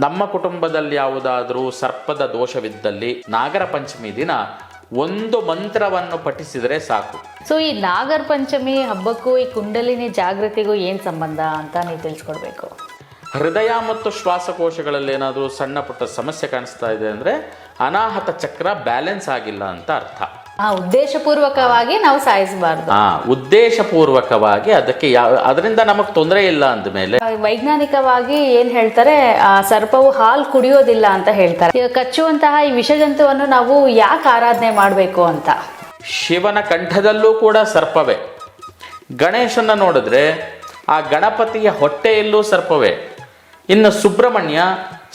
ನಮ್ಮ ಕುಟುಂಬದಲ್ಲಿ ಯಾವುದಾದರೂ ಸರ್ಪದ ದೋಷವಿದ್ದಲ್ಲಿ ನಾಗರ ಪಂಚಮಿ ದಿನ ಒಂದು ಮಂತ್ರವನ್ನು ಪಠಿಸಿದರೆ ಸಾಕು. ಸೊ ಈ ನಾಗರ ಪಂಚಮಿ ಹಬ್ಬಕ್ಕೂ ಈ ಕುಂಡಲಿನಿ ಜಾಗೃತಿಗೂ ಏನು ಸಂಬಂಧ ಅಂತ ನೀವು ತಿಳಿಸ್ಕೊಡ್ಬೇಕು. ಹೃದಯ ಮತ್ತು ಶ್ವಾಸಕೋಶಗಳಲ್ಲಿ ಏನಾದರೂ ಸಣ್ಣ ಪುಟ್ಟ ಸಮಸ್ಯೆ ಕಾಣಿಸ್ತಾ ಇದೆ ಅಂದರೆ ಅನಾಹತ ಚಕ್ರ ಬ್ಯಾಲೆನ್ಸ್ ಆಗಿಲ್ಲ ಅಂತ ಅರ್ಥ. ಉದ್ದೇಶಪೂರ್ವಕವಾಗಿ ನಾವು ಸಾಯಿಸಬಾರ್ದು. ಉದ್ದೇಶಪೂರ್ವಕವಾಗಿ ಅದಕ್ಕೆ ಅದರಿಂದ ನಮಗೆ ತೊಂದರೆ ಇಲ್ಲ ಅಂದಮೇಲೆ ವೈಜ್ಞಾನಿಕವಾಗಿ ಏನ್ ಹೇಳ್ತಾರೆ, ಸರ್ಪವು ಹಾಲು ಕುಡಿಯೋದಿಲ್ಲ ಅಂತ ಹೇಳ್ತಾರೆ. ಈಗ ಕಚ್ಚುವಂತಹ ಈ ವಿಷಜಂತುವನ್ನು ನಾವು ಯಾಕೆ ಆರಾಧನೆ ಮಾಡಬೇಕು ಅಂತ. ಶಿವನ ಕಂಠದಲ್ಲೂ ಕೂಡ ಸರ್ಪವೇ. ಗಣೇಶನ ನೋಡಿದ್ರೆ ಆ ಗಣಪತಿಯ ಹೊಟ್ಟೆಯಲ್ಲೂ ಸರ್ಪವೇ. ಇನ್ನು ಸುಬ್ರಹ್ಮಣ್ಯ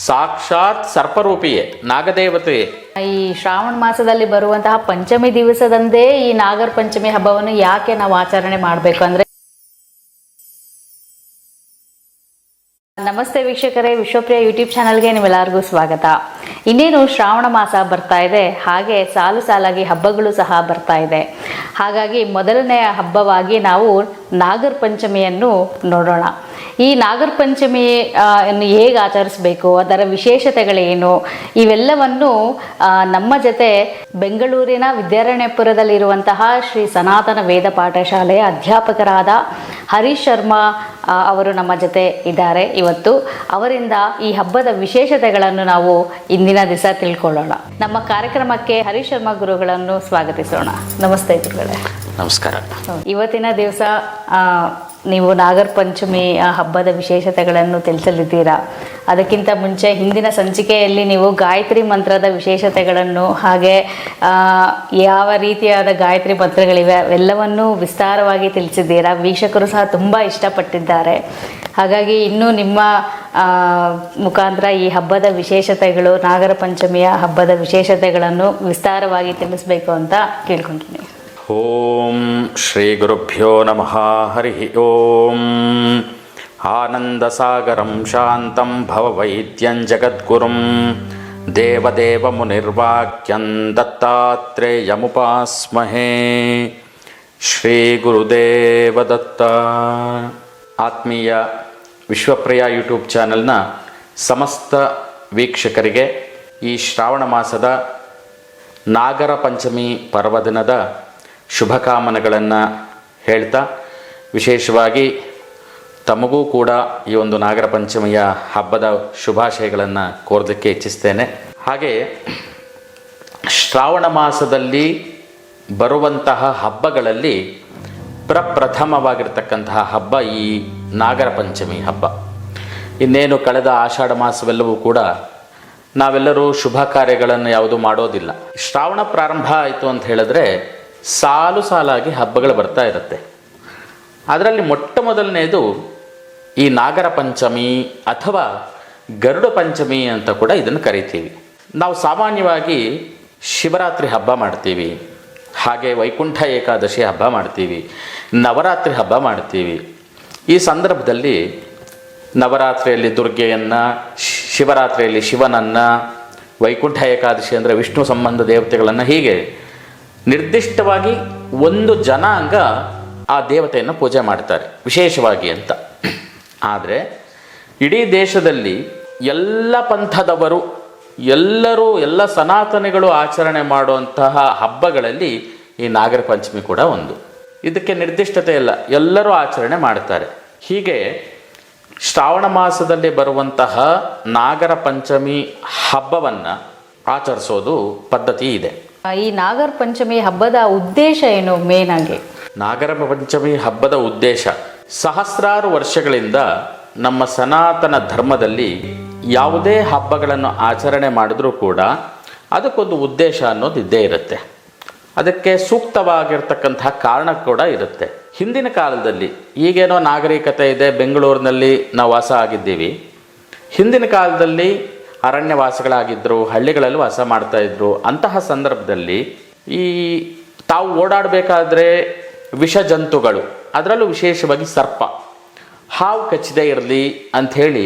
ಸಾಕ್ಷಾತ್ ಸರ್ಪರೂಪಿಯೇ, ನಾಗದೇವತೆಯೇ. ಈ ಶ್ರಾವಣ ಮಾಸದಲ್ಲಿ ಬರುವಂತಹ ಪಂಚಮಿ ದಿವಸದಂದೇ ಈ ನಾಗರ ಪಂಚಮಿ ಹಬ್ಬವನ್ನು ಯಾಕೆ ನಾವು ಆಚರಣೆ ಮಾಡಬೇಕು ಅಂದ್ರೆ, ನಮಸ್ತೆ ವೀಕ್ಷಕರೇ, ವಿಶ್ವಪ್ರಿಯ ಯೂಟ್ಯೂಬ್ ಚಾನಲ್ಗೆ ನಿಮ್ಮೆಲ್ಲರಿಗೂ ಸ್ವಾಗತ. ಇನ್ನೇನು ಶ್ರಾವಣ ಮಾಸ ಬರ್ತಾ ಇದೆ, ಹಾಗೆ ಸಾಲು ಸಾಲಾಗಿ ಹಬ್ಬಗಳು ಸಹ ಬರ್ತಾ ಇದೆ. ಹಾಗಾಗಿ ಮೊದಲನೆಯ ಹಬ್ಬವಾಗಿ ನಾವು ನಾಗರ ಪಂಚಮಿಯನ್ನು ನೋಡೋಣ. ಈ ನಾಗರ ಪಂಚಮಿ ಹೇಗೆ ಆಚರಿಸಬೇಕು, ಅದರ ವಿಶೇಷತೆಗಳೇನು, ಇವೆಲ್ಲವನ್ನು ನಮ್ಮ ಜೊತೆ ಬೆಂಗಳೂರಿನ ವಿದ್ಯಾರಣ್ಯಪುರದಲ್ಲಿರುವಂತಹ ಶ್ರೀ ಸನಾತನ ವೇದ ಪಾಠಶಾಲೆಯ ಅಧ್ಯಾಪಕರಾದ ಹರೀಶ್ ಶರ್ಮಾ ಅವರು ನಮ್ಮ ಜೊತೆ ಇದ್ದಾರೆ. ಇವತ್ತು ಅವರಿಂದ ಈ ಹಬ್ಬದ ವಿಶೇಷತೆಗಳನ್ನು ನಾವು ಇಂದಿನ ದಿವಸ ತಿಳ್ಕೊಳ್ಳೋಣ. ನಮ್ಮ ಕಾರ್ಯಕ್ರಮಕ್ಕೆ ಹರೀಶ್ ಶರ್ಮಾ ಗುರುಗಳನ್ನು ಸ್ವಾಗತಿಸೋಣ. ನಮಸ್ತೆ ಗುರುಗಳೇ. ನಮಸ್ಕಾರ. ಇವತ್ತಿನ ದಿವಸ ನೀವು ನಾಗರ ಪಂಚಮಿ ಹಬ್ಬದ ವಿಶೇಷತೆಗಳನ್ನು ತಿಳಿಸಲಿದ್ದೀರಾ. ಅದಕ್ಕಿಂತ ಮುಂಚೆ ಹಿಂದಿನ ಸಂಚಿಕೆಯಲ್ಲಿ ನೀವು ಗಾಯತ್ರಿ ಮಂತ್ರದ ವಿಶೇಷತೆಗಳನ್ನು, ಹಾಗೆ ಯಾವ ರೀತಿಯಾದ ಗಾಯತ್ರಿ ಮಂತ್ರಗಳಿವೆ ಅವೆಲ್ಲವನ್ನೂ ವಿಸ್ತಾರವಾಗಿ ತಿಳಿಸಿದ್ದೀರಾ. ವೀಕ್ಷಕರು ಸಹ ತುಂಬ ಇಷ್ಟಪಟ್ಟಿದ್ದಾರೆ. ಹಾಗಾಗಿ ಇನ್ನೂ ನಿಮ್ಮ ಮುಖಾಂತರ ಈ ಹಬ್ಬದ ವಿಶೇಷತೆಗಳು, ನಾಗರ ಪಂಚಮಿಯ ಹಬ್ಬದ ವಿಶೇಷತೆಗಳನ್ನು ವಿಸ್ತಾರವಾಗಿ ತಿಳಿಸ್ಬೇಕು ಅಂತ ಕೇಳ್ಕೊಂತೀನಿ. ಓಂ ಶ್ರೀ ಗುರುಭ್ಯೋ ನಮಃ. ಹರಿ ಓಂ. ಆನಂದಸಾಗರಂ ಶಾಂತಂ ಭವವೈದ್ಯಂ ಜಗದ್ಗುರುಂ ದೇವದೇವ ಮುನಿರ್ವಾಕ್ಯಂ ದತ್ತಾತ್ರೇಯಮುಪಾಸ್ಮಹೇ. ಶ್ರೀ ಗುರುದೇವ ದತ್ತ. ಆತ್ಮೀಯ ವಿಶ್ವಪ್ರಿಯ ಯೂಟ್ಯೂಬ್ ಚಾನಲ್ನ ಸಮಸ್ತ ವೀಕ್ಷಕರಿಗೆ ಈ ಶ್ರಾವಣ ಮಾಸದ ನಾಗರ ಪಂಚಮಿ ಪರ್ವದಿನದ ಶುಭಕಾಮನೆಗಳನ್ನು ಹೇಳ್ತಾ, ವಿಶೇಷವಾಗಿ ತಮಗೂ ಕೂಡ ಈ ಒಂದು ನಾಗರ ಪಂಚಮಿಯ ಹಬ್ಬದ ಶುಭಾಶಯಗಳನ್ನು ಕೋರಲಿಕ್ಕೆ ಇಚ್ಛಿಸ್ತೇನೆ. ಹಾಗೆ ಶ್ರಾವಣ ಮಾಸದಲ್ಲಿ ಬರುವಂತಹ ಹಬ್ಬಗಳಲ್ಲಿ ಪ್ರಪ್ರಥಮವಾಗಿರ್ತಕ್ಕಂತಹ ಹಬ್ಬ ಈ ನಾಗರ ಪಂಚಮಿ ಹಬ್ಬ. ಇನ್ನೇನು ಕಳೆದ ಆಷಾಢ ಮಾಸವೆಲ್ಲವೂ ಕೂಡ ನಾವೆಲ್ಲರೂ ಶುಭ ಕಾರ್ಯಗಳನ್ನು ಯಾವುದೂ ಮಾಡೋದಿಲ್ಲ. ಶ್ರಾವಣ ಪ್ರಾರಂಭ ಆಯಿತು ಅಂತ ಹೇಳಿದ್ರೆ ಸಾಲು ಸಾಲಾಗಿ ಹಬ್ಬಗಳು ಬರ್ತಾ ಇರುತ್ತೆ. ಅದರಲ್ಲಿ ಮೊಟ್ಟ ಮೊದಲನೇದು ಈ ನಾಗರ ಪಂಚಮಿ ಅಥವಾ ಗರುಡ ಪಂಚಮಿ ಅಂತ ಕೂಡ ಇದನ್ನು ಕರಿತೀವಿ. ನಾವು ಸಾಮಾನ್ಯವಾಗಿ ಶಿವರಾತ್ರಿ ಹಬ್ಬ ಮಾಡ್ತೀವಿ, ಹಾಗೆ ವೈಕುಂಠ ಏಕಾದಶಿ ಹಬ್ಬ ಮಾಡ್ತೀವಿ, ನವರಾತ್ರಿ ಹಬ್ಬ ಮಾಡ್ತೀವಿ. ಈ ಸಂದರ್ಭದಲ್ಲಿ ನವರಾತ್ರಿಯಲ್ಲಿ ದುರ್ಗೆಯನ್ನು, ಶಿವರಾತ್ರಿಯಲ್ಲಿ ಶಿವನನ್ನು, ವೈಕುಂಠ ಏಕಾದಶಿ ಅಂದರೆ ವಿಷ್ಣು ಸಂಬಂಧ ದೇವತೆಗಳನ್ನು, ಹೀಗೆ ನಿರ್ದಿಷ್ಟವಾಗಿ ಒಂದು ಜನಾಂಗ ಆ ದೇವತೆಯನ್ನು ಪೂಜೆ ಮಾಡ್ತಾರೆ ವಿಶೇಷವಾಗಿ ಅಂತ. ಆದರೆ ಇಡೀ ದೇಶದಲ್ಲಿ ಎಲ್ಲ ಪಂಥದವರು, ಎಲ್ಲ ಸನಾತನಿಗಳು ಆಚರಣೆ ಮಾಡುವಂತಹ ಹಬ್ಬಗಳಲ್ಲಿ ಈ ನಾಗರ ಪಂಚಮಿ ಕೂಡ ಒಂದು. ಇದಕ್ಕೆ ನಿರ್ದಿಷ್ಟತೆ ಇಲ್ಲ, ಎಲ್ಲರೂ ಆಚರಣೆ ಮಾಡ್ತಾರೆ. ಹೀಗೆ ಶ್ರಾವಣ ಮಾಸದಲ್ಲಿ ಬರುವಂತಹ ನಾಗರ ಪಂಚಮಿ ಹಬ್ಬವನ್ನು ಆಚರಿಸೋದು ಪದ್ಧತಿ ಇದೆ. ಈ ನಾಗರ ಪಂಚಮಿ ಹಬ್ಬದ ಉದ್ದೇಶ ಏನು ಮೇನ್ ಆಗಿ? ನಾಗರ ಪಂಚಮಿ ಹಬ್ಬದ ಉದ್ದೇಶ, ಸಹಸ್ರಾರು ವರ್ಷಗಳಿಂದ ನಮ್ಮ ಸನಾತನ ಧರ್ಮದಲ್ಲಿ ಯಾವುದೇ ಹಬ್ಬಗಳನ್ನು ಆಚರಣೆ ಮಾಡಿದ್ರೂ ಕೂಡ ಅದಕ್ಕೊಂದು ಉದ್ದೇಶ ಅನ್ನೋದು ಇದ್ದೇ ಇರುತ್ತೆ. ಅದಕ್ಕೆ ಸೂಕ್ತವಾಗಿರ್ತಕ್ಕಂತಹ ಕಾರಣ ಕೂಡ ಇರುತ್ತೆ. ಹಿಂದಿನ ಕಾಲದಲ್ಲಿ, ಈಗೇನೋ ನಾಗರಿಕತೆ ಇದೆ, ಬೆಂಗಳೂರಿನಲ್ಲಿ ನಾವು ವಾಸ ಆಗಿದ್ದೀವಿ. ಹಿಂದಿನ ಕಾಲದಲ್ಲಿ ಅರಣ್ಯವಾಸಿಗಳಾಗಿದ್ದರು, ಹಳ್ಳಿಗಳಲ್ಲಿ ವಾಸ ಮಾಡ್ತಾಯಿದ್ರು. ಅಂತಹ ಸಂದರ್ಭದಲ್ಲಿ ಈ ತಾವು ಓಡಾಡಬೇಕಾದ್ರೆ ವಿಷ ಜಂತುಗಳು, ಅದರಲ್ಲೂ ವಿಶೇಷವಾಗಿ ಸರ್ಪ, ಹಾವು ಕಚ್ಚದೇ ಇರಲಿ ಅಂಥೇಳಿ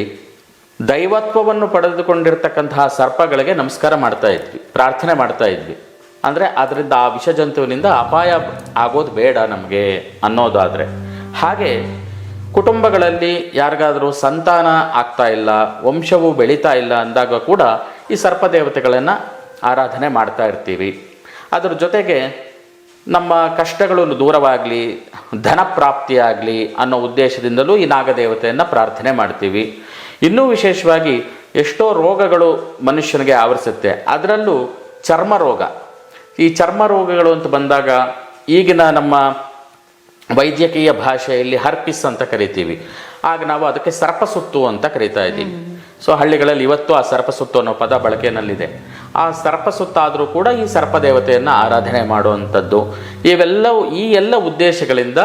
ದೈವತ್ವವನ್ನು ಪಡೆದುಕೊಂಡಿರ್ತಕ್ಕಂತಹ ಸರ್ಪಗಳಿಗೆ ನಮಸ್ಕಾರ ಮಾಡ್ತಾಯಿದ್ವಿ, ಪ್ರಾರ್ಥನೆ ಮಾಡ್ತಾಯಿದ್ವಿ. ಅಂದರೆ ಅದರಿಂದ ಆ ವಿಷ ಜಂತುವಿನಿಂದ ಅಪಾಯ ಆಗೋದು ಬೇಡ ನಮಗೆ ಅನ್ನೋದಾದರೆ. ಹಾಗೆ ಕುಟುಂಬಗಳಲ್ಲಿ ಯಾರಿಗಾದರೂ ಸಂತಾನ ಆಗ್ತಾ ಇಲ್ಲ, ವಂಶವು ಬೆಳೀತಾ ಇಲ್ಲ ಅಂದಾಗ ಕೂಡ ಈ ಸರ್ಪದೇವತೆಗಳನ್ನು ಆರಾಧನೆ ಮಾಡ್ತಾ ಇರ್ತೀವಿ. ಅದರ ಜೊತೆಗೆ ನಮ್ಮ ಕಷ್ಟಗಳು ದೂರವಾಗಲಿ, ಧನ ಪ್ರಾಪ್ತಿಯಾಗಲಿ ಅನ್ನೋ ಉದ್ದೇಶದಿಂದಲೂ ಈ ನಾಗದೇವತೆಯನ್ನು ಪ್ರಾರ್ಥನೆ ಮಾಡ್ತೀವಿ. ಇನ್ನೂ ವಿಶೇಷವಾಗಿ ಎಷ್ಟೋ ರೋಗಗಳು ಮನುಷ್ಯನಿಗೆ ಆವರಿಸುತ್ತೆ, ಅದರಲ್ಲೂ ಚರ್ಮ ರೋಗ. ಈ ಚರ್ಮ ರೋಗಗಳು ಅಂತ ಬಂದಾಗ ಈಗಿನ ನಮ್ಮ ವೈದ್ಯಕೀಯ ಭಾಷೆಯಲ್ಲಿ ಹರ್ಪಿಸ್ ಅಂತ ಕರಿತೀವಿ. ಆಗ ನಾವು ಅದಕ್ಕೆ ಸರ್ಪಸುತ್ತು ಅಂತ ಕರಿತಾ ಇದ್ದೀವಿ. ಸೊ ಹಳ್ಳಿಗಳಲ್ಲಿ ಇವತ್ತು ಆ ಸರ್ಪಸುತ್ತು ಅನ್ನೋ ಪದ ಬಳಕೆಯಲ್ಲಿದೆ. ಆ ಸರ್ಪಸುತ್ತಾದರೂ ಕೂಡ ಈ ಸರ್ಪದೇವತೆಯನ್ನು ಆರಾಧನೆ ಮಾಡುವಂಥದ್ದು. ಈ ಎಲ್ಲ ಉದ್ದೇಶಗಳಿಂದ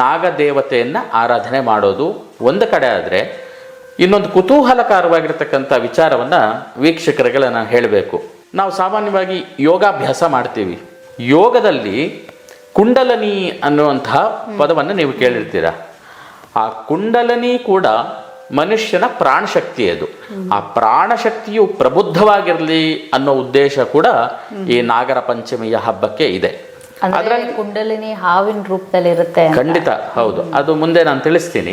ನಾಗದೇವತೆಯನ್ನು ಆರಾಧನೆ ಮಾಡೋದು ಒಂದು ಕಡೆ ಆದರೆ, ಇನ್ನೊಂದು ಕುತೂಹಲಕಾರವಾಗಿರ್ತಕ್ಕಂಥ ವಿಚಾರವನ್ನು ವೀಕ್ಷಕರಿಗೆ ನಾನು ಹೇಳಬೇಕು. ನಾವು ಸಾಮಾನ್ಯವಾಗಿ ಯೋಗಾಭ್ಯಾಸ ಮಾಡ್ತೀವಿ. ಯೋಗದಲ್ಲಿ ಕುಂಡಲನಿ ಅನ್ನುವಂತಹ ಪದವನ್ನು ನೀವು ಕೇಳಿರ್ತೀರ. ಆ ಕುಂಡಲನಿ ಕೂಡ ಮನುಷ್ಯನ ಪ್ರಾಣಶಕ್ತಿ. ಅದು ಆ ಪ್ರಾಣಶಕ್ತಿಯು ಪ್ರಬುದ್ಧವಾಗಿರಲಿ ಅನ್ನೋ ಉದ್ದೇಶ ಕೂಡ ಈ ನಾಗರ ಪಂಚಮಿಯ ಹಬ್ಬಕ್ಕೆ ಇದೆ. ಅದರಲ್ಲಿ ಕುಂಡಲಿನಿ ಹಾವಿನ ರೂಪದಲ್ಲಿ ಇರುತ್ತೆ. ಖಂಡಿತ ಹೌದು, ಅದು ಮುಂದೆ ನಾನು ತಿಳಿಸ್ತೀನಿ.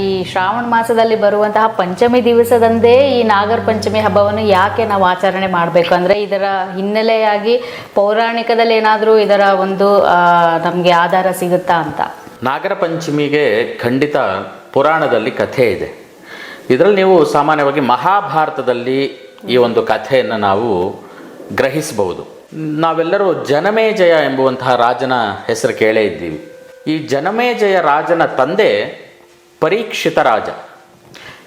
ಈ ಶ್ರಾವಣ ಮಾಸದಲ್ಲಿ ಬರುವಂತಹ ಪಂಚಮಿ ದಿವಸದಂದೇ ಈ ನಾಗರ ಪಂಚಮಿ ಹಬ್ಬವನ್ನು ಯಾಕೆ ನಾವು ಆಚರಣೆ ಮಾಡಬೇಕು ಅಂದ್ರೆ, ಇದರ ಹಿನ್ನೆಲೆಯಾಗಿ ಪೌರಾಣಿಕದಲ್ಲಿ ಏನಾದರೂ ಇದರ ಒಂದು ನಮಗೆ ಆಧಾರ ಸಿಗುತ್ತಾ ಅಂತ. ನಾಗರ ಪಂಚಮಿಗೆ ಖಂಡಿತ ಪುರಾಣದಲ್ಲಿ ಕಥೆ ಇದೆ. ಇದರಲ್ಲಿ ನೀವು ಸಾಮಾನ್ಯವಾಗಿ ಮಹಾಭಾರತದಲ್ಲಿ ಈ ಒಂದು ಕಥೆಯನ್ನು ನಾವು ಗ್ರಹಿಸಬಹುದು. ನಾವೆಲ್ಲರೂ ಜನಮೇಜಯ ಎಂಬುವಂತಹ ರಾಜನ ಹೆಸರು ಕೇಳೇ ಇದ್ದೀವಿ. ಈ ಜನಮೇಜಯ ರಾಜನ ತಂದೆ ಪರೀಕ್ಷಿತ ರಾಜ.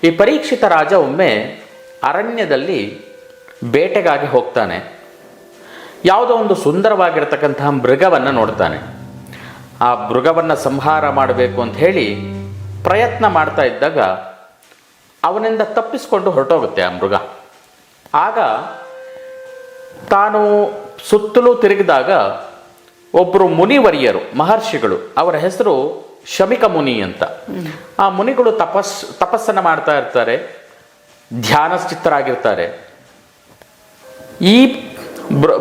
ಈ ಪರೀಕ್ಷಿತ ರಾಜ ಒಮ್ಮೆ ಅರಣ್ಯದಲ್ಲಿ ಬೇಟೆಗಾಗಿ ಹೋಗ್ತಾನೆ. ಯಾವುದೋ ಒಂದು ಸುಂದರವಾಗಿರ್ತಕ್ಕಂತಹ ಮೃಗವನ್ನು ನೋಡ್ತಾನೆ. ಆ ಮೃಗವನ್ನು ಸಂಹಾರ ಮಾಡಬೇಕು ಅಂತ ಹೇಳಿ ಪ್ರಯತ್ನ ಮಾಡ್ತಾ ಇದ್ದಾಗ ಅವನಿಂದ ತಪ್ಪಿಸ್ಕೊಂಡು ಹೊರಟೋಗುತ್ತೆ ಆ ಮೃಗ. ಆಗ ತಾನು ಸುತ್ತಲೂ ತಿರುಗಿದಾಗ ಒಬ್ಬರು ಮುನಿವರಿಯರು, ಮಹರ್ಷಿಗಳು, ಅವರ ಹೆಸರು ಶಮಿಕ ಮುನಿ ಅಂತ. ಆ ಮುನಿಗಳು ತಪಸ್ಸನ್ನು ಮಾಡ್ತಾ ಇರ್ತಾರೆ, ಧ್ಯಾನಸ್ಥಿತರಾಗಿರ್ತಾರೆ. ಈ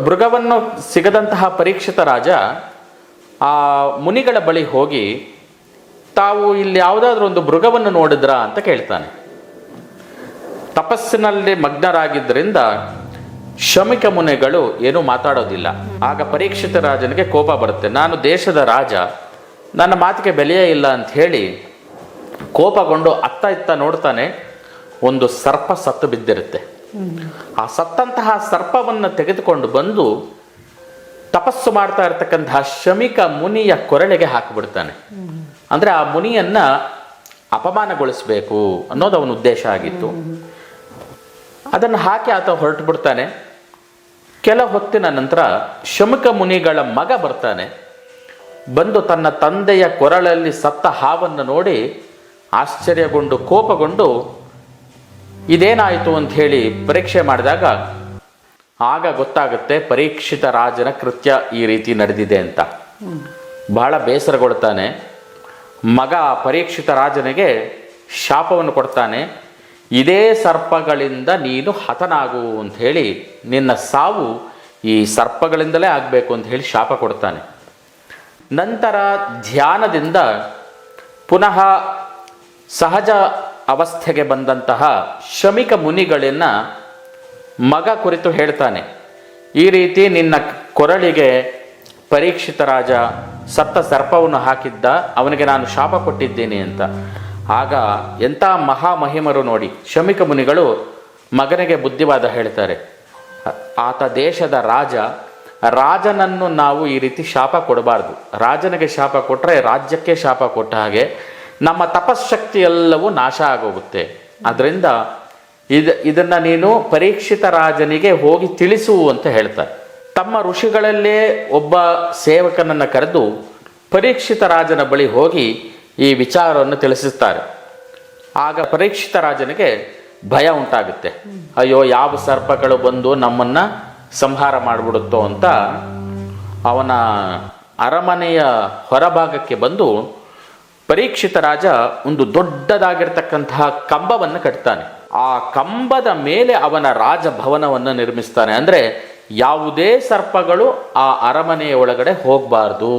ಮೃಗವನ್ನು ಸಿಗದಂತಹ ಪರೀಕ್ಷಿತ ರಾಜ ಆ ಮುನಿಗಳ ಬಳಿ ಹೋಗಿ, ತಾವು ಇಲ್ಲಿ ಯಾವುದಾದ್ರೂ ಒಂದು ಮೃಗವನ್ನು ನೋಡಿದ್ರಾ ಅಂತ ಕೇಳ್ತಾನೆ. ತಪಸ್ಸಿನಲ್ಲಿ ಮಗ್ನರಾಗಿದ್ದರಿಂದ ಶಮಿಕ ಮುನಿಗಳು ಏನೂ ಮಾತಾಡೋದಿಲ್ಲ. ಆಗ ಪರೀಕ್ಷಿತ ರಾಜನಿಗೆ ಕೋಪ ಬರುತ್ತೆ. ನಾನು ದೇಶದ ರಾಜ, ನನ್ನ ಮಾತಿಗೆ ಬೆಲೆಯೇ ಇಲ್ಲ ಅಂತ ಹೇಳಿ ಕೋಪಗೊಂಡು ಅತ್ತ ಇತ್ತ ನೋಡ್ತಾನೆ. ಒಂದು ಸರ್ಪ ಸತ್ತು ಬಿದ್ದಿರುತ್ತೆ. ಆ ಸತ್ತಂತಹ ಸರ್ಪವನ್ನು ತೆಗೆದುಕೊಂಡು ಬಂದು ತಪಸ್ಸು ಮಾಡ್ತಾ ಇರ್ತಕ್ಕಂತಹ ಶಮಿಕ ಮುನಿಯ ಕೊರಳಿಗೆ ಹಾಕಿಬಿಡ್ತಾನೆ. ಅಂದರೆ ಆ ಮುನಿಯನ್ನ ಅಪಮಾನಗೊಳಿಸಬೇಕು ಅನ್ನೋದು ಅವನ ಉದ್ದೇಶ ಆಗಿತ್ತು. ಅದನ್ನು ಹಾಕಿ ಆತ ಹೊರಟು ಬಿಡ್ತಾನೆ. ಕೆಲ ಹೊತ್ತಿನ ನಂತರ ಶಮಿಕ ಮುನಿಗಳ ಮಗ ಬರ್ತಾನೆ. ಬಂದು ತನ್ನ ತಂದೆಯ ಕೊರಳಲ್ಲಿ ಸತ್ತ ಹಾವನ್ನು ನೋಡಿ ಆಶ್ಚರ್ಯಗೊಂಡು ಕೋಪಗೊಂಡು ಇದೇನಾಯಿತು ಅಂತ ಹೇಳಿ ಪರೀಕ್ಷೆ ಮಾಡಿದಾಗ ಆಗ ಗೊತ್ತಾಗುತ್ತೆ ಪರೀಕ್ಷಿತ ರಾಜನ ಕೃತ್ಯ ಈ ರೀತಿ ನಡೆದಿದೆ ಅಂತ. ಬಹಳ ಬೇಸರಗೊಳ್ತಾನೆ. ಮಗ ಪರೀಕ್ಷಿತ ರಾಜನಿಗೆ ಶಾಪವನ್ನು ಕೊಡ್ತಾನೆ. ಇದೇ ಸರ್ಪಗಳಿಂದ ನೀನು ಹತನಾಗು ಅಂತ ಹೇಳಿ, ನಿನ್ನ ಸಾವು ಈ ಸರ್ಪಗಳಿಂದಲೇ ಆಗಬೇಕು ಅಂತ ಹೇಳಿ ಶಾಪ ಕೊಡ್ತಾನೆ. ನಂತರ ಧ್ಯಾನದಿಂದ ಪುನಃ ಸಹಜ ಅವಸ್ಥೆಗೆ ಬಂದಂತಹ ಶಮಿಕ ಮುನಿಗಳನ್ನ ಮಗ ಕುರಿತು ಹೇಳ್ತಾನೆ. ಈ ರೀತಿ ನಿನ್ನ ಕೊರಳಿಗೆ ಪರೀಕ್ಷಿತ ರಾಜ ಸತ್ತ ಸರ್ಪವನ್ನು ಹಾಕಿದ್ದ, ಅವನಿಗೆ ನಾನು ಶಾಪ ಕೊಟ್ಟಿದ್ದೀನಿ ಅಂತ. ಆಗ ಎಂಥ ಮಹಾಮಹಿಮರು ನೋಡಿ, ಶಮಿಕ ಮುನಿಗಳು ಮಗನಿಗೆ ಬುದ್ಧಿವಾದ ಹೇಳ್ತಾರೆ. ಆತ ದೇಶದ ರಾಜ, ರಾಜನನ್ನು ನಾವು ಈ ರೀತಿ ಶಾಪ ಕೊಡಬಾರ್ದು. ರಾಜನಿಗೆ ಶಾಪ ಕೊಟ್ಟರೆ ರಾಜ್ಯಕ್ಕೆ ಶಾಪ ಕೊಟ್ಟ ಹಾಗೆ ನಮ್ಮ ತಪಶಕ್ತಿ ಎಲ್ಲವೂ ನಾಶ ಆಗೋಗುತ್ತೆ. ಅದರಿಂದ ಇದನ್ನು ನೀನು ಪರೀಕ್ಷಿತ ರಾಜನಿಗೆ ಹೋಗಿ ತಿಳಿಸು ಅಂತ ಹೇಳ್ತಾರೆ. ತಮ್ಮ ಋಷಿಗಳಲ್ಲೇ ಒಬ್ಬ ಸೇವಕನನ್ನು ಕರೆದು ಪರೀಕ್ಷಿತ ರಾಜನ ಬಳಿ ಹೋಗಿ ಈ ವಿಚಾರವನ್ನು ತಿಳಿಸುತ್ತಾರೆ. ಆಗ ಪರೀಕ್ಷಿತ ರಾಜನಿಗೆ ಭಯ ಉಂಟಾಗುತ್ತೆ. ಅಯ್ಯೋ, ಯಾವ ಸರ್ಪಗಳು ಬಂದು ನಮ್ಮನ್ನು ಸಂಹಾರ ಮಾಡಿಬಿಡುತ್ತೋ ಅಂತ ಅವನ ಅರಮನೆಯ ಹೊರಭಾಗಕ್ಕೆ ಬಂದು ಪರೀಕ್ಷಿತ ರಾಜ ಒಂದು ದೊಡ್ಡದಾಗಿರ್ತಕ್ಕಂತಹ ಕಂಬವನ್ನು ಕಟ್ತಾನೆ. ಆ ಕಂಬದ ಮೇಲೆ ಅವನ ರಾಜಭವನವನ್ನು ನಿರ್ಮಿಸ್ತಾನೆ. ಅಂದರೆ ಯಾವುದೇ ಸರ್ಪಗಳು ಆ ಅರಮನೆಯ ಒಳಗಡೆ ಹೋಗಬಾರ್ದು,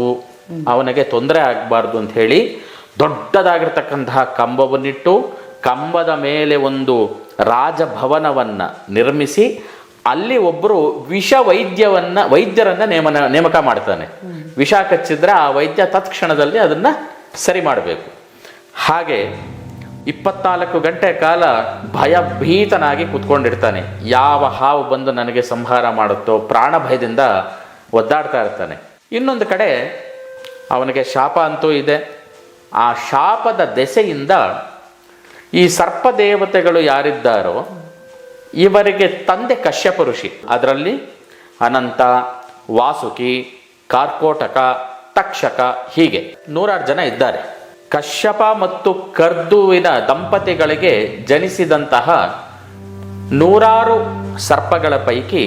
ಅವನಿಗೆ ತೊಂದರೆ ಆಗಬಾರ್ದು ಅಂತ ಹೇಳಿ ದೊಡ್ಡದಾಗಿರ್ತಕ್ಕಂತಹ ಕಂಬವನ್ನಿಟ್ಟು ಕಂಬದ ಮೇಲೆ ಒಂದು ರಾಜಭವನವನ್ನು ನಿರ್ಮಿಸಿ ಅಲ್ಲಿ ಒಬ್ಬರು ವೈದ್ಯರನ್ನು ನೇಮಕ ಮಾಡ್ತಾನೆ. ವಿಷ ಕಚ್ಚಿದ್ರೆ ಆ ವೈದ್ಯ ತತ್ಕ್ಷಣದಲ್ಲಿ ಅದನ್ನು ಸರಿ ಮಾಡಬೇಕು. ಹಾಗೆ 24 ಗಂಟೆ ಕಾಲ ಭಯಭೀತನಾಗಿ ಕೂತ್ಕೊಂಡಿರ್ತಾನೆ. ಯಾವ ಹಾವು ಬಂದು ನನಗೆ ಸಂಹಾರ ಮಾಡುತ್ತೋ ಪ್ರಾಣ ಭಯದಿಂದ ಒದ್ದಾಡ್ತಾ ಇರ್ತಾನೆ. ಇನ್ನೊಂದು ಕಡೆ ಅವನಿಗೆ ಶಾಪ ಅಂತೂ ಇದೆ. ಆ ಶಾಪದ ದೆಸೆಯಿಂದ ಈ ಸರ್ಪದೇವತೆಗಳು ಯಾರಿದ್ದಾರೋ ಇವರಿಗೆ ತಂದೆ ಕಶ್ಯಪ ಋಷಿ, ಅದರಲ್ಲಿ ಅನಂತ, ವಾಸುಕಿ, ಕಾರ್ಕೋಟಕ, ತಕ್ಷಕ ಹೀಗೆ 106 ಜನ ಇದ್ದಾರೆ. ಕಶ್ಯಪ ಮತ್ತು ಕರ್ದುವಿನ ದಂಪತಿಗಳಿಗೆ ಜನಿಸಿದಂತಹ 106 ಸರ್ಪಗಳ ಪೈಕಿ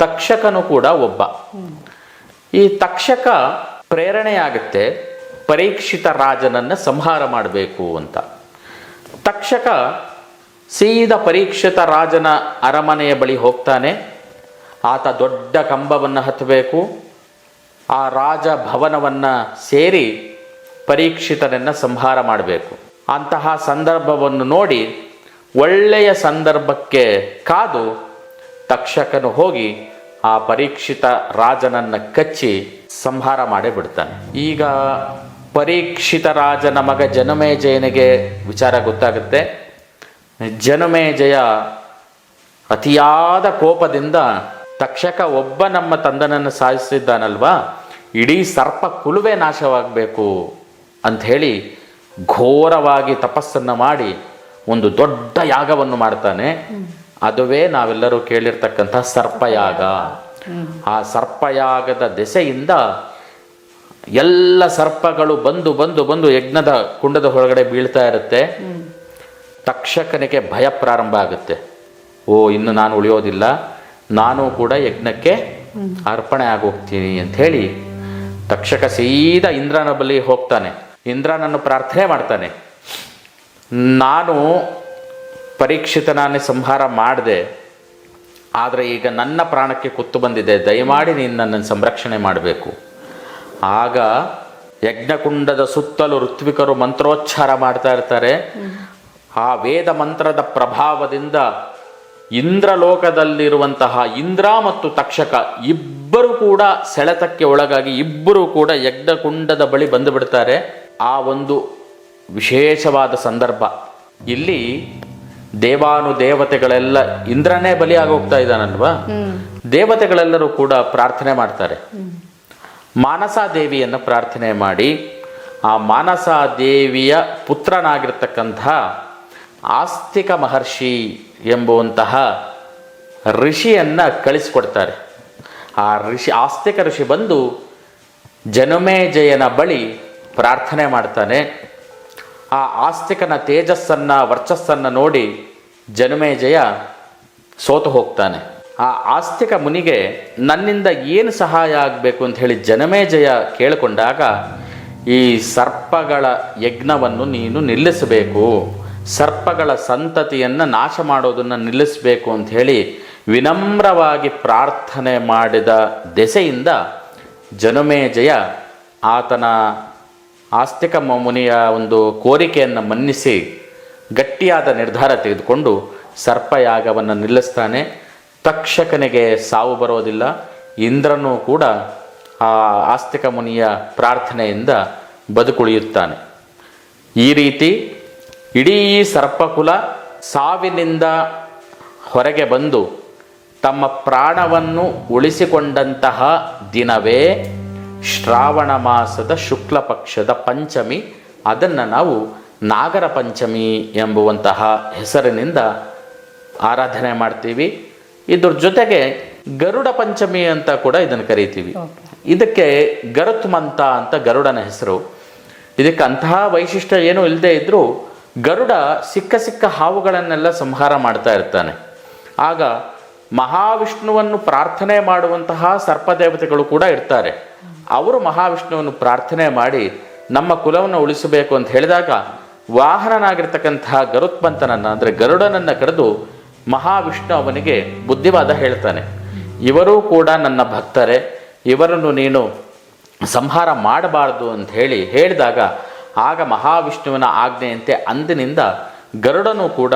ತಕ್ಷಕನು ಕೂಡ ಒಬ್ಬ. ಈ ತಕ್ಷಕ ಪ್ರೇರಣೆಯಾಗುತ್ತೆ ಪರೀಕ್ಷಿತ ರಾಜನನ್ನು ಸಂಹಾರ ಮಾಡಬೇಕು ಅಂತ. ತಕ್ಷಕ ಸೀದಾ ಪರೀಕ್ಷಿತ ರಾಜನ ಅರಮನೆಯ ಬಳಿ ಹೋಗ್ತಾನೆ. ಆತ ದೊಡ್ಡ ಕಂಬವನ್ನು ಹತ್ತಬೇಕು. ಆ ರಾಜ ಭವನವನ್ನು ಸೇರಿ ಪರೀಕ್ಷಿತನನ್ನು ಸಂಹಾರ ಮಾಡಬೇಕು. ಅಂತಹ ಸಂದರ್ಭವನ್ನು ನೋಡಿ ಒಳ್ಳೆಯ ಸಂದರ್ಭಕ್ಕೆ ಕಾದು ತಕ್ಷಕನು ಹೋಗಿ ಆ ಪರೀಕ್ಷಿತ ರಾಜನನ್ನು ಕಚ್ಚಿ ಸಂಹಾರ ಮಾಡೇ ಬಿಡ್ತಾನೆ. ಈಗ ಪರೀಕ್ಷಿತ ರಾಜನ ಮಗ ಜನಮೇಜಯನಿಗೆ ವಿಚಾರ ಗೊತ್ತಾಗುತ್ತೆ. ಜನಮೇಜಯ ಅತಿಯಾದ ಕೋಪದಿಂದ ತಕ್ಷಕ ಒಬ್ಬ ನಮ್ಮ ತಂದನನ್ನು ಸಾಯಿಸಿದ್ದಾನಲ್ವಾ, ಇಡೀ ಸರ್ಪ ಕುಲವೇ ನಾಶವಾಗಬೇಕು ಅಂಥೇಳಿ ಘೋರವಾಗಿ ತಪಸ್ಸನ್ನು ಮಾಡಿ ಒಂದು ದೊಡ್ಡ ಯಾಗವನ್ನು ಮಾಡ್ತಾನೆ. ಅದುವೇ ನಾವೆಲ್ಲರೂ ಕೇಳಿರ್ತಕ್ಕಂಥ ಸರ್ಪಯಾಗ. ಆ ಸರ್ಪಯಾಗದ ದೆಸೆಯಿಂದ ಎಲ್ಲ ಸರ್ಪಗಳು ಬಂದು ಬಂದು ಬಂದು ಯಜ್ಞದ ಕುಂಡದ ಹೊರಗಡೆ ಬೀಳ್ತಾ ಇರುತ್ತೆ. ತಕ್ಷಕನಿಗೆ ಭಯ ಪ್ರಾರಂಭ ಆಗುತ್ತೆ. ಓ, ಇನ್ನು ನಾನು ಉಳಿಯೋದಿಲ್ಲ, ನಾನು ಕೂಡ ಯಜ್ಞಕ್ಕೆ ಅರ್ಪಣೆ ಆಗೋಗ್ತೀನಿ ಅಂಥೇಳಿ ತಕ್ಷಕ ಸೀದಾ ಇಂದ್ರನ ಬಳಿ ಹೋಗ್ತಾನೆ. ಇಂದ್ರನನ್ನು ಪ್ರಾರ್ಥನೆ ಮಾಡ್ತಾನೆ. ನಾನು ಪರೀಕ್ಷಿತನಾನೇ ಸಂಹಾರ ಮಾಡಿದೆ, ಆದರೆ ಈಗ ನನ್ನ ಪ್ರಾಣಕ್ಕೆ ಕುತ್ತು ಬಂದಿದೆ, ದಯಮಾಡಿ ನೀನು ನನ್ನನ್ನು ಸಂರಕ್ಷಣೆ ಮಾಡಬೇಕು. ಆಗ ಯಜ್ಞಕುಂಡದ ಸುತ್ತಲೂ ಋತ್ವಿಕರು ಮಂತ್ರೋಚ್ಚಾರ ಮಾಡ್ತಾ ಇರ್ತಾರೆ. ಆ ವೇದ ಮಂತ್ರದ ಪ್ರಭಾವದಿಂದ ಇಂದ್ರಲೋಕದಲ್ಲಿರುವಂತಹ ಇಂದ್ರ ಮತ್ತು ತಕ್ಷಕ ಇಬ್ಬರು ಕೂಡ ಸೆಳೆತಕ್ಕೆ ಒಳಗಾಗಿ ಇಬ್ಬರು ಕೂಡ ಯಜ್ಞಕುಂಡದ ಬಳಿ ಬಂದು ಬಿಡ್ತಾರೆ. ಆ ಒಂದು ವಿಶೇಷವಾದ ಸಂದರ್ಭ ಇಲ್ಲಿ ದೇವಾನುದೇವತೆಗಳೆಲ್ಲ, ಇಂದ್ರನೇ ಬಲಿಯಾಗೋಗ್ತಾ ಇದ್ದಾನಲ್ವಾ, ದೇವತೆಗಳೆಲ್ಲರೂ ಕೂಡ ಪ್ರಾರ್ಥನೆ ಮಾಡ್ತಾರೆ. ಮಾನಸಾ ದೇವಿಯನ್ನು ಪ್ರಾರ್ಥನೆ ಮಾಡಿ ಆ ಮಾನಸಾ ದೇವಿಯ ಪುತ್ರನಾಗಿರ್ತಕ್ಕಂಥ ಆಸ್ತಿಕ ಮಹರ್ಷಿ ಎಂಬುವಂತಹ ಋಷಿಯನ್ನು ಕಳಿಸಿಕೊಡ್ತಾರೆ. ಆ ಆಸ್ತಿಕ ಋಷಿ ಬಂದು ಜನಮೇಜಯನ ಬಳಿ ಪ್ರಾರ್ಥನೆ ಮಾಡ್ತಾನೆ. ಆ ಆಸ್ತಿಕನ ತೇಜಸ್ಸನ್ನು ವರ್ಚಸ್ಸನ್ನು ನೋಡಿ ಜನಮೇಜಯ ಸೋತು ಹೋಗ್ತಾನೆ. ಆ ಆಸ್ತಿಕ ಮುನಿಗೆ ನನ್ನಿಂದ ಏನು ಸಹಾಯ ಆಗಬೇಕು ಅಂತ ಹೇಳಿ ಜನಮೇಜಯ ಕೇಳಿಕೊಂಡಾಗ, ಈ ಸರ್ಪಗಳ ಯಜ್ಞವನ್ನು ನೀನು ನಿಲ್ಲಿಸಬೇಕು, ಸರ್ಪಗಳ ಸಂತತಿಯನ್ನು ನಾಶ ಮಾಡೋದನ್ನು ನಿಲ್ಲಿಸಬೇಕು ಅಂತ ಹೇಳಿ ವಿನಮ್ರವಾಗಿ ಪ್ರಾರ್ಥನೆ ಮಾಡಿದ ದೆಸೆಯಿಂದ ಜನಮೇಜಯ ಆತನ ಆಸ್ತಿಕ ಮುನಿಯ ಒಂದು ಕೋರಿಕೆಯನ್ನು ಮನ್ನಿಸಿ ಗಟ್ಟಿಯಾದ ನಿರ್ಧಾರ ತೆಗೆದುಕೊಂಡು ಸರ್ಪಯಾಗವನ್ನು ನಿಲ್ಲಿಸ್ತಾನೆ. ತಕ್ಷಕನಿಗೆ ಸಾವು ಬರೋದಿಲ್ಲ. ಇಂದ್ರನೂ ಕೂಡ ಆ ಆಸ್ತಿಕ ಮುನಿಯ ಪ್ರಾರ್ಥನೆಯಿಂದ ಬದುಕುಳಿಯುತ್ತಾನೆ. ಈ ರೀತಿ ಇಡೀ ಸರ್ಪಕುಲ ಸಾವಿನಿಂದ ಹೊರಗೆ ಬಂದು ತಮ್ಮ ಪ್ರಾಣವನ್ನು ಉಳಿಸಿಕೊಂಡಂತಹ ದಿನವೇ ಶ್ರಾವಣ ಮಾಸದ ಶುಕ್ಲ ಪಕ್ಷದ ಪಂಚಮಿ. ಅದನ್ನು ನಾವು ನಾಗರ ಪಂಚಮಿ ಎಂಬುವಂತಹ ಹೆಸರಿನಿಂದ ಆರಾಧನೆ ಮಾಡ್ತೀವಿ. ಇದ್ರ ಜೊತೆಗೆ ಗರುಡ ಪಂಚಮಿ ಅಂತ ಕೂಡ ಇದನ್ನು ಕರೀತೀವಿ. ಇದಕ್ಕೆ ಗರುತ್ಮಂತ ಅಂತ ಗರುಡನ ಹೆಸರು. ಇದಕ್ಕೆ ಅಂತಹ ವೈಶಿಷ್ಟ್ಯ ಏನೂ ಇಲ್ಲದೆ ಇದ್ದರೂ ಗರುಡ ಸಿಕ್ಕ ಹಾವುಗಳನ್ನೆಲ್ಲ ಸಂಹಾರ ಮಾಡ್ತಾ ಇರ್ತಾನೆ. ಆಗ ಮಹಾವಿಷ್ಣುವನ್ನು ಪ್ರಾರ್ಥನೆ ಮಾಡುವಂತಹ ಸರ್ಪದೇವತೆಗಳು ಕೂಡ ಇರ್ತಾರೆ. ಅವರು ಮಹಾವಿಷ್ಣುವನ್ನು ಪ್ರಾರ್ಥನೆ ಮಾಡಿ ನಮ್ಮ ಕುಲವನ್ನು ಉಳಿಸಬೇಕು ಅಂತ ಹೇಳಿದಾಗ ವಾಹನನಾಗಿರ್ತಕ್ಕಂತಹ ಗರುತ್ಮಂತನನ್ನು ಅಂದರೆ ಗರುಡನನ್ನು ಕರೆದು ಮಹಾವಿಷ್ಣು ಅವನಿಗೆ ಬುದ್ಧಿವಾದ ಹೇಳ್ತಾನೆ. ಇವರೂ ಕೂಡ ನನ್ನ ಭಕ್ತರೇ, ಇವರನ್ನು ನೀನು ಸಂಹಾರ ಮಾಡಬಾರ್ದು ಅಂತ ಹೇಳಿದಾಗ ಆಗ ಮಹಾವಿಷ್ಣುವಿನ ಆಜ್ಞೆಯಂತೆ ಅಂದಿನಿಂದ ಗರುಡನು ಕೂಡ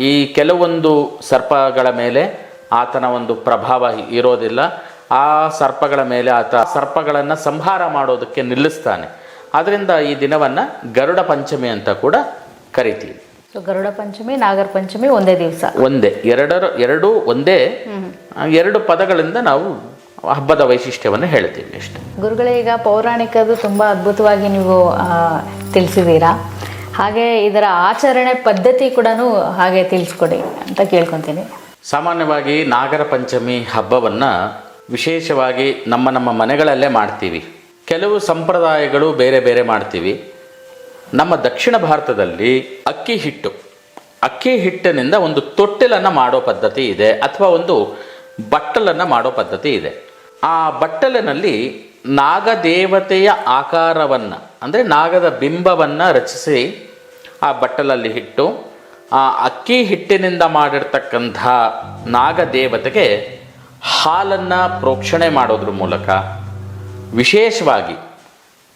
ಈ ಕೆಲವೊಂದು ಸರ್ಪಗಳ ಮೇಲೆ ಆತನ ಒಂದು ಪ್ರಭಾವ ಇರೋದಿಲ್ಲ. ಆ ಸರ್ಪಗಳ ಮೇಲೆ ಆತ ಸರ್ಪಗಳನ್ನು ಸಂಹಾರ ಮಾಡೋದಕ್ಕೆ ನಿಲ್ಲಿಸ್ತಾನೆ. ಆದ್ದರಿಂದ ಈ ದಿನವನ್ನು ಗರುಡ ಪಂಚಮಿ ಅಂತ ಕೂಡ ಕರಿತೀವಿ. ಸೊ ಗರುಡ ಪಂಚಮಿ, ನಾಗರ ಪಂಚಮಿ ಒಂದೇ ದಿವಸ, ಒಂದೇ, ಎರಡೂ ಒಂದೇ. ಎರಡು ಪದಗಳಿಂದ ನಾವು ಹಬ್ಬದ ವೈಶಿಷ್ಟ್ಯವನ್ನು ಹೇಳ್ತೀವಿ ಅಷ್ಟೇ. ಗುರುಗಳೇ, ಈಗ ಪೌರಾಣಿಕದು ತುಂಬ ಅದ್ಭುತವಾಗಿ ನೀವು ತಿಳಿಸಿದ್ದೀರಾ. ಹಾಗೆ ಇದರ ಆಚರಣೆ ಪದ್ಧತಿ ಕೂಡ ಹಾಗೆ ತಿಳಿಸ್ಕೊಡಿ ಅಂತ ಕೇಳ್ಕೊತೀನಿ. ಸಾಮಾನ್ಯವಾಗಿ ನಾಗರ ಪಂಚಮಿ ಹಬ್ಬವನ್ನು ವಿಶೇಷವಾಗಿ ನಮ್ಮ ಮನೆಗಳಲ್ಲೇ ಮಾಡ್ತೀವಿ. ಕೆಲವು ಸಂಪ್ರದಾಯಗಳು ಬೇರೆ ಬೇರೆ ಮಾಡ್ತೀವಿ. ನಮ್ಮ ದಕ್ಷಿಣ ಭಾರತದಲ್ಲಿ ಅಕ್ಕಿ ಹಿಟ್ಟಿನಿಂದ ಒಂದು ತೊಟ್ಟಿಲನ್ನು ಮಾಡೋ ಪದ್ಧತಿ ಇದೆ, ಅಥವಾ ಒಂದು ಬಟ್ಟಲನ್ನು ಮಾಡೋ ಪದ್ಧತಿ ಇದೆ. ಆ ಬಟ್ಟಲಿನಲ್ಲಿ ನಾಗದೇವತೆಯ ಆಕಾರವನ್ನು, ಅಂದರೆ ನಾಗದ ಬಿಂಬವನ್ನು ರಚಿಸಿ ಆ ಬಟ್ಟಲಲ್ಲಿ ಇಟ್ಟು ಆ ಅಕ್ಕಿ ಹಿಟ್ಟಿನಿಂದ ಮಾಡಿರ್ತಕ್ಕಂಥ ನಾಗದೇವತೆಗೆ ಹಾಲನ್ನು ಪ್ರೋಕ್ಷಣೆ ಮಾಡೋದ್ರ ಮೂಲಕ, ವಿಶೇಷವಾಗಿ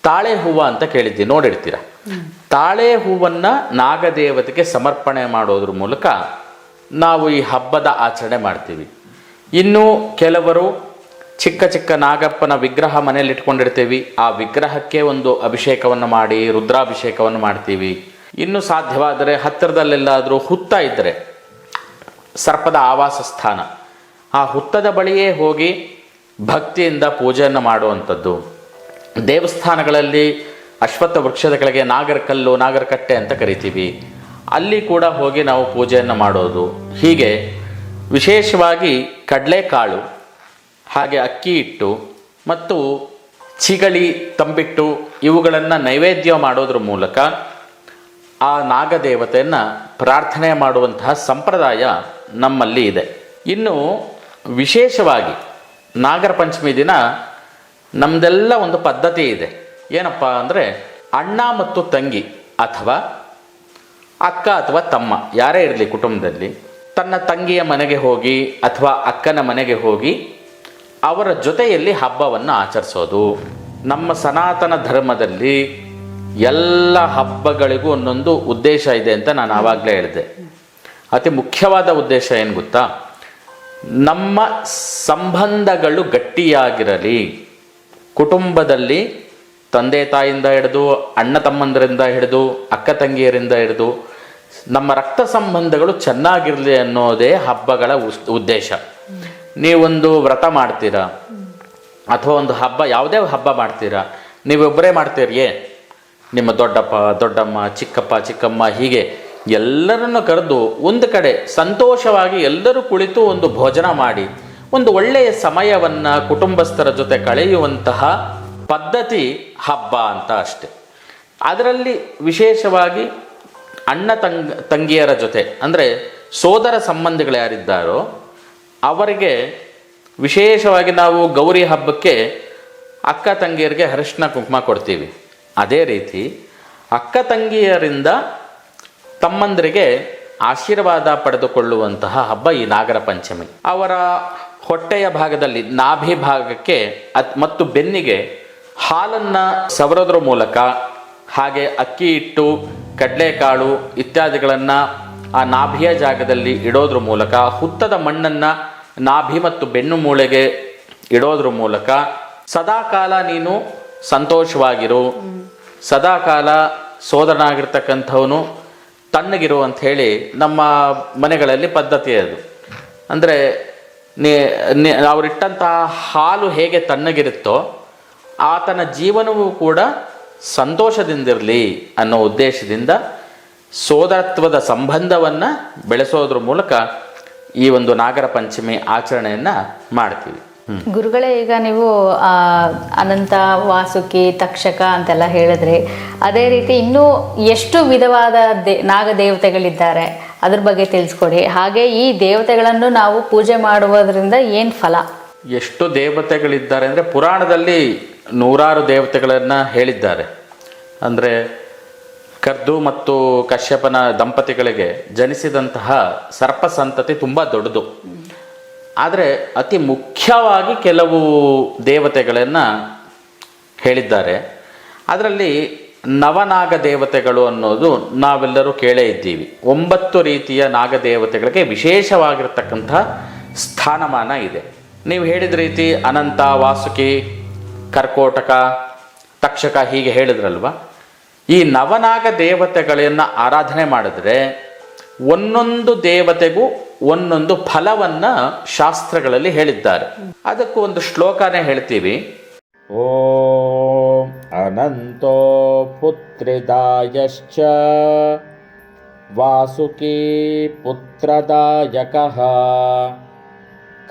ತಾಳೆ ಹೂವು ಅಂತ ಕೇಳಿದ್ದೀವಿ, ನೋಡಿರ್ತೀರ. ತಾಳೆ ಹೂವನ್ನು ನಾಗದೇವತೆಗೆ ಸಮರ್ಪಣೆ ಮಾಡೋದ್ರ ಮೂಲಕ ನಾವು ಈ ಹಬ್ಬದ ಆಚರಣೆ ಮಾಡ್ತೀವಿ. ಇನ್ನು ಕೆಲವರು ಚಿಕ್ಕ ಚಿಕ್ಕ ನಾಗಪ್ಪನ ವಿಗ್ರಹ ಮನೇಲಿ ಇಟ್ಕೊಂಡಿರ್ತೀವಿ. ಆ ವಿಗ್ರಹಕ್ಕೆ ಒಂದು ಅಭಿಷೇಕವನ್ನು ಮಾಡಿ ರುದ್ರಾಭಿಷೇಕವನ್ನು ಮಾಡ್ತೀವಿ. ಇನ್ನು ಸಾಧ್ಯವಾದರೆ ಹತ್ತಿರದಲ್ಲೆಲ್ಲಾದರೂ ಹುತ್ತ ಇದ್ದರೆ, ಸರ್ಪದ ಆವಾಸ ಸ್ಥಾನ, ಆ ಹುತ್ತದ ಬಳಿಯೇ ಹೋಗಿ ಭಕ್ತಿಯಿಂದ ಪೂಜೆಯನ್ನು ಮಾಡುವಂಥದ್ದು. ದೇವಸ್ಥಾನಗಳಲ್ಲಿ ಅಶ್ವತ್ಥ ವೃಕ್ಷದ ಕೆಳಗೆ ನಾಗರಕಲ್ಲು, ನಾಗರಕಟ್ಟೆ ಅಂತ ಕರಿತೀವಿ, ಅಲ್ಲಿ ಕೂಡ ಹೋಗಿ ನಾವು ಪೂಜೆಯನ್ನು ಮಾಡೋದು. ಹೀಗೆ ವಿಶೇಷವಾಗಿ ಕಡಲೆಕಾಳು, ಹಾಗೆ ಅಕ್ಕಿ ಹಿಟ್ಟು ಮತ್ತು ಚಿಗಳಿ, ತಂಬಿಟ್ಟು ಇವುಗಳನ್ನು ನೈವೇದ್ಯ ಮಾಡೋದ್ರ ಮೂಲಕ ಆ ನಾಗದೇವತೆಯನ್ನು ಪ್ರಾರ್ಥನೆ ಮಾಡುವಂತಹ ಸಂಪ್ರದಾಯ ನಮ್ಮಲ್ಲಿ ಇದೆ. ಇನ್ನು ವಿಶೇಷವಾಗಿ ನಾಗರ ಪಂಚಮಿ ದಿನ ನಮ್ಮದೆಲ್ಲ ಒಂದು ಪದ್ಧತಿ ಇದೆ. ಏನಪ್ಪ ಅಂದರೆ, ಅಣ್ಣ ಮತ್ತು ತಂಗಿ ಅಥವಾ ಅಕ್ಕ ಅಥವಾ ತಮ್ಮ ಯಾರೇ ಇರಲಿ ಕುಟುಂಬದಲ್ಲಿ, ತನ್ನ ತಂಗಿಯ ಮನೆಗೆ ಹೋಗಿ ಅಥವಾ ಅಕ್ಕನ ಮನೆಗೆ ಹೋಗಿ ಅವರ ಜೊತೆಯಲ್ಲಿ ಹಬ್ಬವನ್ನು ಆಚರಿಸೋದು. ನಮ್ಮ ಸನಾತನ ಧರ್ಮದಲ್ಲಿ ಎಲ್ಲ ಹಬ್ಬಗಳಿಗೂ ಒಂದೊಂದು ಉದ್ದೇಶ ಇದೆ ಅಂತ ನಾನು ಆವಾಗಲೇ ಹೇಳಿದೆ. ಅತಿ ಮುಖ್ಯವಾದ ಉದ್ದೇಶ ಏನು ಗೊತ್ತಾ? ನಮ್ಮ ಸಂಬಂಧಗಳು ಗಟ್ಟಿಯಾಗಿರಲಿ. ಕುಟುಂಬದಲ್ಲಿ ತಂದೆ ತಾಯಿಯಿಂದ ಹಿಡಿದು, ಅಣ್ಣ ತಮ್ಮಂದರಿಂದ ಹಿಡಿದು, ಅಕ್ಕ ತಂಗಿಯರಿಂದ ಹಿಡಿದು ನಮ್ಮ ರಕ್ತ ಸಂಬಂಧಗಳು ಚೆನ್ನಾಗಿರಲಿ ಅನ್ನೋದೇ ಹಬ್ಬಗಳ ಉದ್ದೇಶ. ನೀವೊಂದು ವ್ರತ ಮಾಡ್ತೀರಾ ಅಥವಾ ಒಂದು ಹಬ್ಬ, ಯಾವುದೇ ಹಬ್ಬ ಮಾಡ್ತೀರಾ, ನೀವೊಬ್ಬರೇ ಮಾಡ್ತೀರಿಯೇ, ನಿಮ್ಮ ದೊಡ್ಡಪ್ಪ, ದೊಡ್ಡಮ್ಮ, ಚಿಕ್ಕಪ್ಪ, ಚಿಕ್ಕಮ್ಮ ಹೀಗೆ ಎಲ್ಲರನ್ನು ಕರೆದು ಒಂದು ಕಡೆ ಸಂತೋಷವಾಗಿ ಎಲ್ಲರೂ ಕುಳಿತು ಒಂದು ಭೋಜನ ಮಾಡಿ ಒಂದು ಒಳ್ಳೆಯ ಸಮಯವನ್ನು ಕುಟುಂಬಸ್ಥರ ಜೊತೆ ಕಳೆಯುವಂತಹ ಪದ್ಧತಿ ಹಬ್ಬ ಅಂತ ಅಷ್ಟೆ. ಅದರಲ್ಲಿ ವಿಶೇಷವಾಗಿ ಅಣ್ಣ ತಂಗಿಯರ ಜೊತೆ, ಅಂದರೆ ಸೋದರ ಸಂಬಂಧಿಗಳು ಯಾರಿದ್ದಾರೋ ಅವರಿಗೆ ವಿಶೇಷವಾಗಿ ನಾವು ಗೌರಿ ಹಬ್ಬಕ್ಕೆ ಅಕ್ಕ ತಂಗಿಯರಿಗೆ ಅರಿಶಿನ ಕುಂಕುಮ ಕೊಡ್ತೀವಿ. ಅದೇ ರೀತಿ ಅಕ್ಕ ತಂಗಿಯರಿಂದ ತಮ್ಮಂದರಿಗೆ ಆಶೀರ್ವಾದ ಪಡೆದುಕೊಳ್ಳುವಂತಹ ಹಬ್ಬ ಈ ನಾಗರ ಪಂಚಮಿ. ಅವರ ಹೊಟ್ಟೆಯ ಭಾಗದಲ್ಲಿ, ನಾಭಿ ಭಾಗಕ್ಕೆ ಮತ್ತು ಬೆನ್ನಿಗೆ ಹಾಲನ್ನು ಸವರೋದ್ರ ಮೂಲಕ, ಹಾಗೆ ಅಕ್ಕಿ ಹಿಟ್ಟು, ಕಡಲೆಕಾಳು ಇತ್ಯಾದಿಗಳನ್ನು ಆ ನಾಭಿಯ ಜಾಗದಲ್ಲಿ ಇಡೋದ್ರ ಮೂಲಕ, ಹುತ್ತದ ಮಣ್ಣನ್ನು ನಾಭಿ ಮತ್ತು ಬೆನ್ನು ಮೂಳೆಗೆ ಇಡೋದ್ರ ಮೂಲಕ ಸದಾಕಾಲ ನೀನು ಸಂತೋಷವಾಗಿರು, ಸದಾಕಾಲ ಸೋದರನಾಗಿರ್ತಕ್ಕಂಥವನು ತಣ್ಣಗಿರು ಅಂತ ಹೇಳಿ ನಮ್ಮ ಮನೆಗಳಲ್ಲಿ ಪದ್ಧತಿ ಅದು. ಅಂದರೆ ಅವರಿಟ್ಟಂತಹ ಹಾಲು ಹೇಗೆ ತಣ್ಣಗಿರುತ್ತೋ ಆತನ ಜೀವನವೂ ಕೂಡ ಸಂತೋಷದಿಂದಿರಲಿ ಅನ್ನೋ ಉದ್ದೇಶದಿಂದ ಸೋದರತ್ವದ ಸಂಬಂಧವನ್ನು ಬೆಳೆಸೋದ್ರ ಮೂಲಕ ಈ ಒಂದು ನಾಗರ ಪಂಚಮಿ ಆಚರಣೆಯನ್ನು ಮಾಡ್ತೀವಿ. ಗುರುಗಳೇ, ಈಗ ನೀವು ಅನಂತ, ವಾಸುಕಿ, ತಕ್ಷಕ ಅಂತೆಲ್ಲ ಹೇಳಿದ್ರಿ. ಅದೇ ರೀತಿ ಇನ್ನೂ ಎಷ್ಟು ವಿಧವಾದ ನಾಗದೇವತೆಗಳಿದ್ದಾರೆ ಅದ್ರ ಬಗ್ಗೆ ತಿಳಿಸ್ಕೊಡಿ. ಹಾಗೆ ಈ ದೇವತೆಗಳನ್ನು ನಾವು ಪೂಜೆ ಮಾಡುವುದರಿಂದ ಏನು ಫಲ? ಎಷ್ಟು ದೇವತೆಗಳಿದ್ದಾರೆ ಅಂದರೆ ಪುರಾಣದಲ್ಲಿ ನೂರಾರು ದೇವತೆಗಳನ್ನು ಹೇಳಿದ್ದಾರೆ. ಅಂದರೆ ಕರ್ದು ಮತ್ತು ಕಶ್ಯಪನ ದಂಪತಿಗಳಿಗೆ ಜನಿಸಿದಂತಹ ಸರ್ಪ ಸಂತತಿ ತುಂಬ ದೊಡ್ಡದು. ಆದರೆ ಅತಿ ಮುಖ್ಯವಾಗಿ ಕೆಲವು ದೇವತೆಗಳನ್ನು ಹೇಳಿದ್ದಾರೆ. ಅದರಲ್ಲಿ ನವನಾಗ ದೇವತೆಗಳು ಅನ್ನೋದು ನಾವೆಲ್ಲರೂ ಕೇಳೇ ಇದ್ದೀವಿ. 9 ರೀತಿಯ ನಾಗದೇವತೆಗಳಿಗೆ ವಿಶೇಷವಾಗಿರ್ತಕ್ಕಂಥ ಸ್ಥಾನಮಾನ ಇದೆ. ನೀವು ಹೇಳಿದ ರೀತಿ ಅನಂತ, ವಾಸುಕಿ, ಕರ್ಕೋಟಕ, ತಕ್ಷಕ ಹೀಗೆ ಹೇಳಿದ್ರಲ್ವ. ಈ ನವನಾಗ ದೇವತೆಗಳನ್ನು ಆರಾಧನೆ ಮಾಡಿದ್ರೆ ಒಂದೊಂದು ದೇವತೆಗೂ ಒಂದೊಂದು ಫಲವನ್ನು ಶಾಸ್ತ್ರಗಳಲ್ಲಿ ಹೇಳಿದ್ದಾರೆ. ಅದಕ್ಕೂ ಒಂದು ಶ್ಲೋಕನೇ ಹೇಳ್ತೀವಿ. ಓಂ ಅನಂತೋ ಪುತ್ರಿದಾಯಶ್ಚ ವಾಸುಕಿ ಪುತ್ರದಾಯಕಃ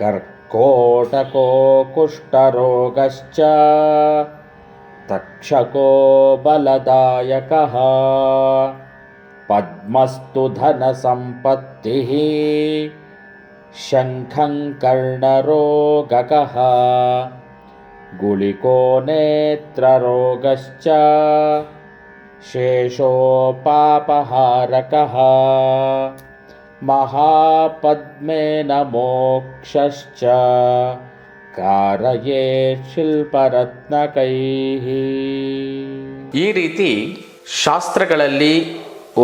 ಕರ್ಕೋಟಕೋ ಕುಷ್ಠರೋಗಶ್ಚ ತಕ್ಷಕೋ ಬಲದಾಯಕಃ ಪದ್ಮಸ್ತು ಧನ ಸಂಪತ್ತಿಃ ಶಂಖಂ ಕರ್ಣರೋಗಕಃ ಗುಳಿಕೋ ನೇತ್ರರೋಗಶ್ಚ ಶೇಷೋ ಪಾಪಹಾರಕಃ ಮಹಾಪದ್ಮೇನ ಮೋಕ್ಷಶ್ಚ ಕಾರಯೇ ಶಿಲ್ಪರತ್ನಕೈಃ. ಈ ರೀತಿ ಶಾಸ್ತ್ರಗಳಲ್ಲಿ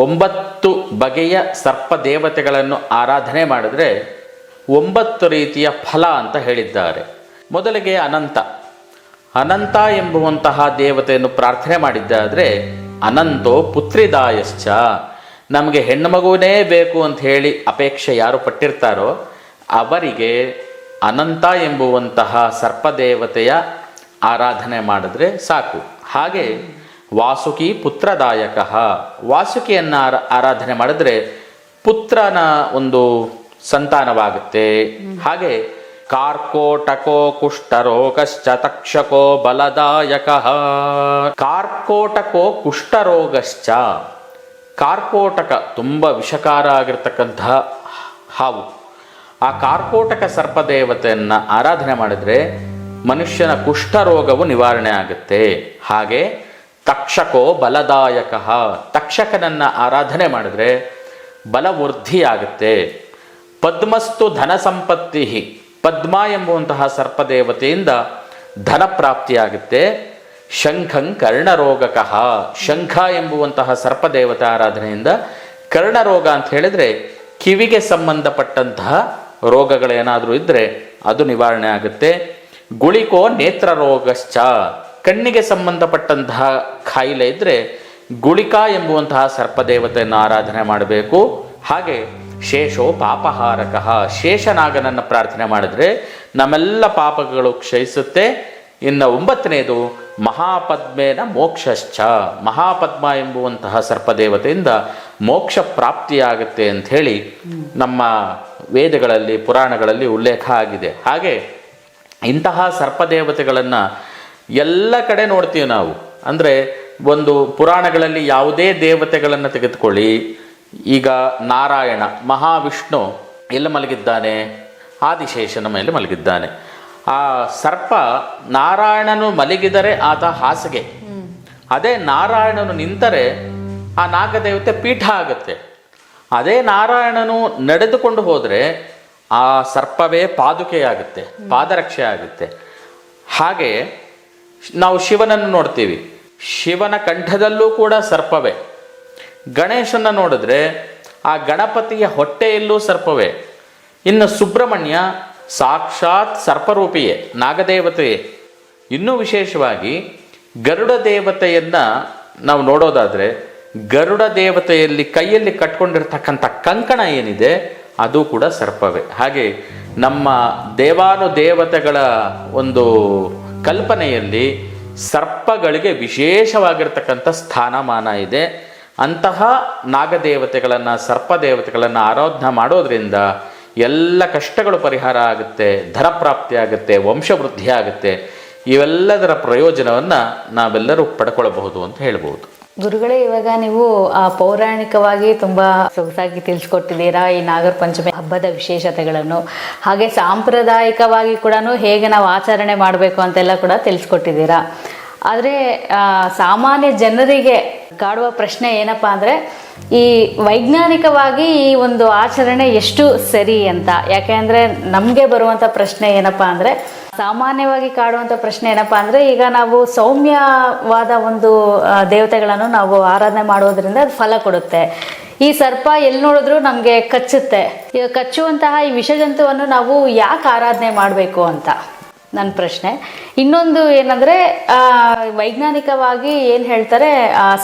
9 ಬಗೆಯ ಸರ್ಪ ದೇವತೆಗಳನ್ನು ಆರಾಧನೆ ಮಾಡಿದ್ರೆ 9 ರೀತಿಯ ಫಲ ಅಂತ ಹೇಳಿದ್ದಾರೆ. ಮೊದಲಿಗೆ ಅನಂತ ಎಂಬುವಂತಹ ದೇವತೆಯನ್ನು ಪ್ರಾರ್ಥನೆ ಮಾಡಿದ್ದಾದರೆ ಅನಂತೋ ಪುತ್ರಿದಾಯಶ್ಚ, ನಮಗೆ ಹೆಣ್ಣು ಮಗುವೇ ಬೇಕು ಅಂತ ಹೇಳಿ ಅಪೇಕ್ಷೆ ಯಾರು ಪಟ್ಟಿರ್ತಾರೋ ಅವರಿಗೆ ಅನಂತ ಎಂಬುವಂತಹ ಸರ್ಪದೇವತೆಯ ಆರಾಧನೆ ಮಾಡಿದ್ರೆ ಸಾಕು. ಹಾಗೆ ವಾಸುಕಿ ಪುತ್ರದಾಯಕ, ವಾಸುಕಿಯನ್ನು ಆರಾಧನೆ ಮಾಡಿದ್ರೆ ಪುತ್ರನ ಒಂದು ಸಂತಾನವಾಗುತ್ತೆ. ಹಾಗೆ ಕಾರ್ಕೋಟಕೋ ಕುಷ್ಠರೋಗಶ್ಚ ತಕ್ಷಕೋ ಬಲದಾಯಕ. ಕಾರ್ಕೋಟಕೋ ಕುಷ್ಠರೋಗಶ್ಚ, ಕಾರ್ಕೋಟಕ ತುಂಬ ವಿಷಕಾರ ಆಗಿರ್ತಕ್ಕಂತಹ ಹಾವು. ಆ ಕಾರ್ಕೋಟಕ ಸರ್ಪದೇವತೆಯನ್ನು ಆರಾಧನೆ ಮಾಡಿದರೆ ಮನುಷ್ಯನ ಕುಷ್ಠರೋಗವು ನಿವಾರಣೆ ಆಗುತ್ತೆ. ಹಾಗೆ ತಕ್ಷಕೋ ಬಲದಾಯಕ, ತಕ್ಷಕನನ್ನು ಆರಾಧನೆ ಮಾಡಿದ್ರೆ ಬಲವೃದ್ಧಿಯಾಗುತ್ತೆ. ಪದ್ಮಸ್ತು ಧನ ಸಂಪತ್ತಿ, ಪದ್ಮ ಎಂಬುವಂತಹ ಸರ್ಪದೇವತೆಯಿಂದ ಧನ ಪ್ರಾಪ್ತಿಯಾಗುತ್ತೆ. ಶಂಖಂ ಕರ್ಣರೋಗಕಃ, ಶಂಖ ಎಂಬುವಂತಹ ಸರ್ಪದೇವತೆ ಆರಾಧನೆಯಿಂದ ಕರ್ಣರೋಗ ಅಂತ ಹೇಳಿದರೆ ಕಿವಿಗೆ ಸಂಬಂಧಪಟ್ಟಂತಹ ರೋಗಗಳೇನಾದರೂ ಇದ್ದರೆ ಅದು ನಿವಾರಣೆ ಆಗುತ್ತೆ. ಗುಳಿಕೋ ನೇತ್ರರೋಗಶ್ಚ, ಕಣ್ಣಿಗೆ ಸಂಬಂಧಪಟ್ಟಂತಹ ಕಾಯಿಲೆ ಇದ್ದರೆ ಗುಳಿಕಾ ಎಂಬುವಂತಹ ಸರ್ಪದೇವತೆಯನ್ನು ಆರಾಧನೆ ಮಾಡಬೇಕು. ಹಾಗೆ ಶೇಷೋ ಪಾಪಹಾರಕಃ, ಶೇಷನಾಗನನ್ನು ಪ್ರಾರ್ಥನೆ ಮಾಡಿದ್ರೆ ನಮ್ಮೆಲ್ಲ ಪಾಪಗಳು ಕ್ಷಯಿಸುತ್ತೆ. ಇನ್ನು 9ನೇದು ಮಹಾಪದ್ಮೇನ ಮೋಕ್ಷಶ್ಚ, ಮಹಾಪದ್ಮ ಎಂಬುವಂತಹ ಸರ್ಪದೇವತೆಯಿಂದ ಮೋಕ್ಷ ಪ್ರಾಪ್ತಿಯಾಗುತ್ತೆ ಅಂಥೇಳಿ ನಮ್ಮ ವೇದಗಳಲ್ಲಿ ಪುರಾಣಗಳಲ್ಲಿ ಉಲ್ಲೇಖ ಆಗಿದೆ. ಹಾಗೆ ಇಂತಹ ಸರ್ಪದೇವತೆಗಳನ್ನು ಎಲ್ಲ ಕಡೆ ನೋಡ್ತೀವಿ ನಾವು. ಅಂದರೆ ಒಂದು ಪುರಾಣಗಳಲ್ಲಿ ಯಾವುದೇ ದೇವತೆಗಳನ್ನು ತೆಗೆದುಕೊಳ್ಳಿ, ಈಗ ನಾರಾಯಣ ಮಹಾವಿಷ್ಣು ಎಲ್ಲಿ ಮಲಗಿದ್ದಾನೆ? ಆದಿಶೇಷನ ಮೇಲೆ ಮಲಗಿದ್ದಾನೆ. ಆ ಸರ್ಪ ನಾರಾಯಣನು ಮಲಗಿದರೆ ಆತ ಹಾಸಿಗೆ, ಅದೇ ನಾರಾಯಣನು ನಿಂತರೆ ಆ ನಾಗದೇವತೆ ಪೀಠ ಆಗುತ್ತೆ. ಅದೇ ನಾರಾಯಣನು ನಡೆದುಕೊಂಡು ಹೋದರೆ ಆ ಸರ್ಪವೇ ಪಾದುಕೆಯಾಗುತ್ತೆ, ಪಾದರಕ್ಷೆ ಆಗುತ್ತೆ. ಹಾಗೆ ನಾವು ಶಿವನನ್ನು ನೋಡ್ತೀವಿ, ಶಿವನ ಕಂಠದಲ್ಲೂ ಕೂಡ ಸರ್ಪವೇ. ಗಣೇಶನ ನೋಡಿದ್ರೆ ಆ ಗಣಪತಿಯ ಹೊಟ್ಟೆಯಲ್ಲೂ ಸರ್ಪವೇ. ಇನ್ನು ಸುಬ್ರಹ್ಮಣ್ಯ ಸಾಕ್ಷಾತ್ ಸರ್ಪರೂಪಿಯೇ, ನಾಗದೇವತೆಯೇ. ಇನ್ನೂ ವಿಶೇಷವಾಗಿ ಗರುಡ ದೇವತೆಯನ್ನು ನಾವು ನೋಡೋದಾದರೆ ಗರುಡ ದೇವತೆಯಲ್ಲಿ ಕೈಯಲ್ಲಿ ಕಟ್ಕೊಂಡಿರ್ತಕ್ಕಂಥ ಕಂಕಣ ಏನಿದೆ ಅದು ಕೂಡ ಸರ್ಪವೇ. ಹಾಗೆ ನಮ್ಮ ದೇವಾನುದೇವತೆಗಳ ಒಂದು ಕಲ್ಪನೆಯಲ್ಲಿ ಸರ್ಪಗಳಿಗೆ ವಿಶೇಷವಾಗಿರ್ತಕ್ಕಂಥ ಸ್ಥಾನಮಾನ ಇದೆ. ಅಂತಹ ನಾಗದೇವತೆಗಳನ್ನು ಸರ್ಪದೇವತೆಗಳನ್ನು ಆರಾಧನೆ ಮಾಡೋದ್ರಿಂದ ಎಲ್ಲ ಕಷ್ಟಗಳು ಪರಿಹಾರ ಆಗುತ್ತೆ, ಧನಪ್ರಾಪ್ತಿ ಆಗುತ್ತೆ, ವಂಶವೃದ್ಧಿ ಆಗುತ್ತೆ. ಇವೆಲ್ಲದರ ಪ್ರಯೋಜನವನ್ನು ನಾವೆಲ್ಲರೂ ಪಡ್ಕೊಳ್ಬಹುದು ಅಂತ ಹೇಳ್ಬೋದು. ಗುರುಗಳೇ, ಇವಾಗ ನೀವು ಪೌರಾಣಿಕವಾಗಿ ತುಂಬ ಸೊಗಸಾಗಿ ತಿಳಿಸ್ಕೊಟ್ಟಿದ್ದೀರಾ ಈ ನಾಗರ ಪಂಚಮಿ ಹಬ್ಬದ ವಿಶೇಷತೆಗಳನ್ನು. ಹಾಗೆ ಸಾಂಪ್ರದಾಯಿಕವಾಗಿ ಕೂಡ ಹೇಗೆ ನಾವು ಆಚರಣೆ ಮಾಡಬೇಕು ಅಂತೆಲ್ಲ ಕೂಡ ತಿಳಿಸ್ಕೊಟ್ಟಿದ್ದೀರಾ. ಆದರೆ ಸಾಮಾನ್ಯ ಜನರಿಗೆ ಕಾಡುವ ಪ್ರಶ್ನೆ ಏನಪ್ಪ ಅಂದರೆ, ಈ ವೈಜ್ಞಾನಿಕವಾಗಿ ಈ ಒಂದು ಆಚರಣೆ ಎಷ್ಟು ಸರಿ ಅಂತ. ಯಾಕೆ ಅಂದರೆ ನಮಗೆ ಬರುವಂಥ ಪ್ರಶ್ನೆ ಏನಪ್ಪ ಅಂದರೆ, ಸಾಮಾನ್ಯವಾಗಿ ಕಾಡುವಂಥ ಪ್ರಶ್ನೆ ಏನಪ್ಪ ಅಂದರೆ, ಈಗ ನಾವು ಸೌಮ್ಯವಾದ ಒಂದು ದೇವತೆಗಳನ್ನು ನಾವು ಆರಾಧನೆ ಮಾಡೋದ್ರಿಂದ ಅದು ಫಲ ಕೊಡುತ್ತೆ. ಈ ಸರ್ಪ ಎಲ್ಲಿ ನೋಡಿದ್ರು ನಮಗೆ ಕಚ್ಚುತ್ತೆ. ಈಗ ಕಚ್ಚುವಂತಹ ಈ ವಿಷಜಂತುವನ್ನು ನಾವು ಯಾಕೆ ಆರಾಧನೆ ಮಾಡಬೇಕು ಅಂತ ನನ್ನ ಪ್ರಶ್ನೆ. ಇನ್ನೊಂದು ಏನಂದರೆ, ವೈಜ್ಞಾನಿಕವಾಗಿ ಏನು ಹೇಳ್ತಾರೆ,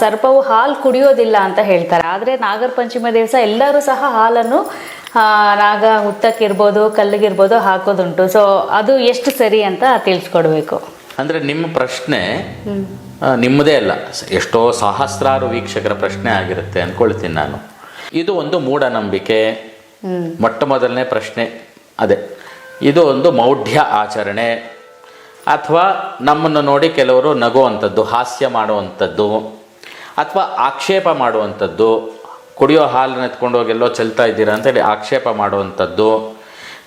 ಸರ್ಪವು ಹಾಲು ಕುಡಿಯೋದಿಲ್ಲ ಅಂತ ಹೇಳ್ತಾರೆ. ಆದರೆ ನಾಗರ ಪಂಚಮಿ ದಿವಸ ಎಲ್ಲರೂ ಸಹ ಹಾಲನ್ನು ನಾಗ ಹುತ್ತಕ್ಕಿರ್ಬೋದು, ಕಲ್ಲಿಗಿರ್ಬೋದು ಹಾಕೋದುಂಟು. ಸೊ ಅದು ಎಷ್ಟು ಸರಿ ಅಂತ ತಿಳಿಸ್ಕೊಡ್ಬೇಕು. ಅಂದರೆ ನಿಮ್ಮ ಪ್ರಶ್ನೆ ನಿಮ್ಮದೇ ಅಲ್ಲ, ಎಷ್ಟೋ ಸಹಸ್ರಾರು ವೀಕ್ಷಕರ ಪ್ರಶ್ನೆ ಆಗಿರುತ್ತೆ ಅಂದ್ಕೊಳ್ತೀನಿ ನಾನು. ಇದು ಒಂದು ಮೂಢನಂಬಿಕೆ. ಮೊಟ್ಟ ಮೊದಲನೇ ಪ್ರಶ್ನೆ ಅದೇ. ಇದು ಒಂದು ಮೌಢ್ಯ ಆಚರಣೆ, ಅಥವಾ ನಮ್ಮನ್ನು ನೋಡಿ ಕೆಲವರು ನಗುವಂಥದ್ದು, ಹಾಸ್ಯ ಮಾಡುವಂಥದ್ದು, ಅಥವಾ ಆಕ್ಷೇಪ ಮಾಡುವಂಥದ್ದು. ಕುಡಿಯೋ ಹಾಲನ್ನ ಎತ್ಕೊಂಡು ಹೋಗಿ ಎಲ್ಲೋ ಚೆಲ್ತಾ ಇದ್ದೀರಾ ಅಂತೇಳಿ ಆಕ್ಷೇಪ ಮಾಡುವಂಥದ್ದು.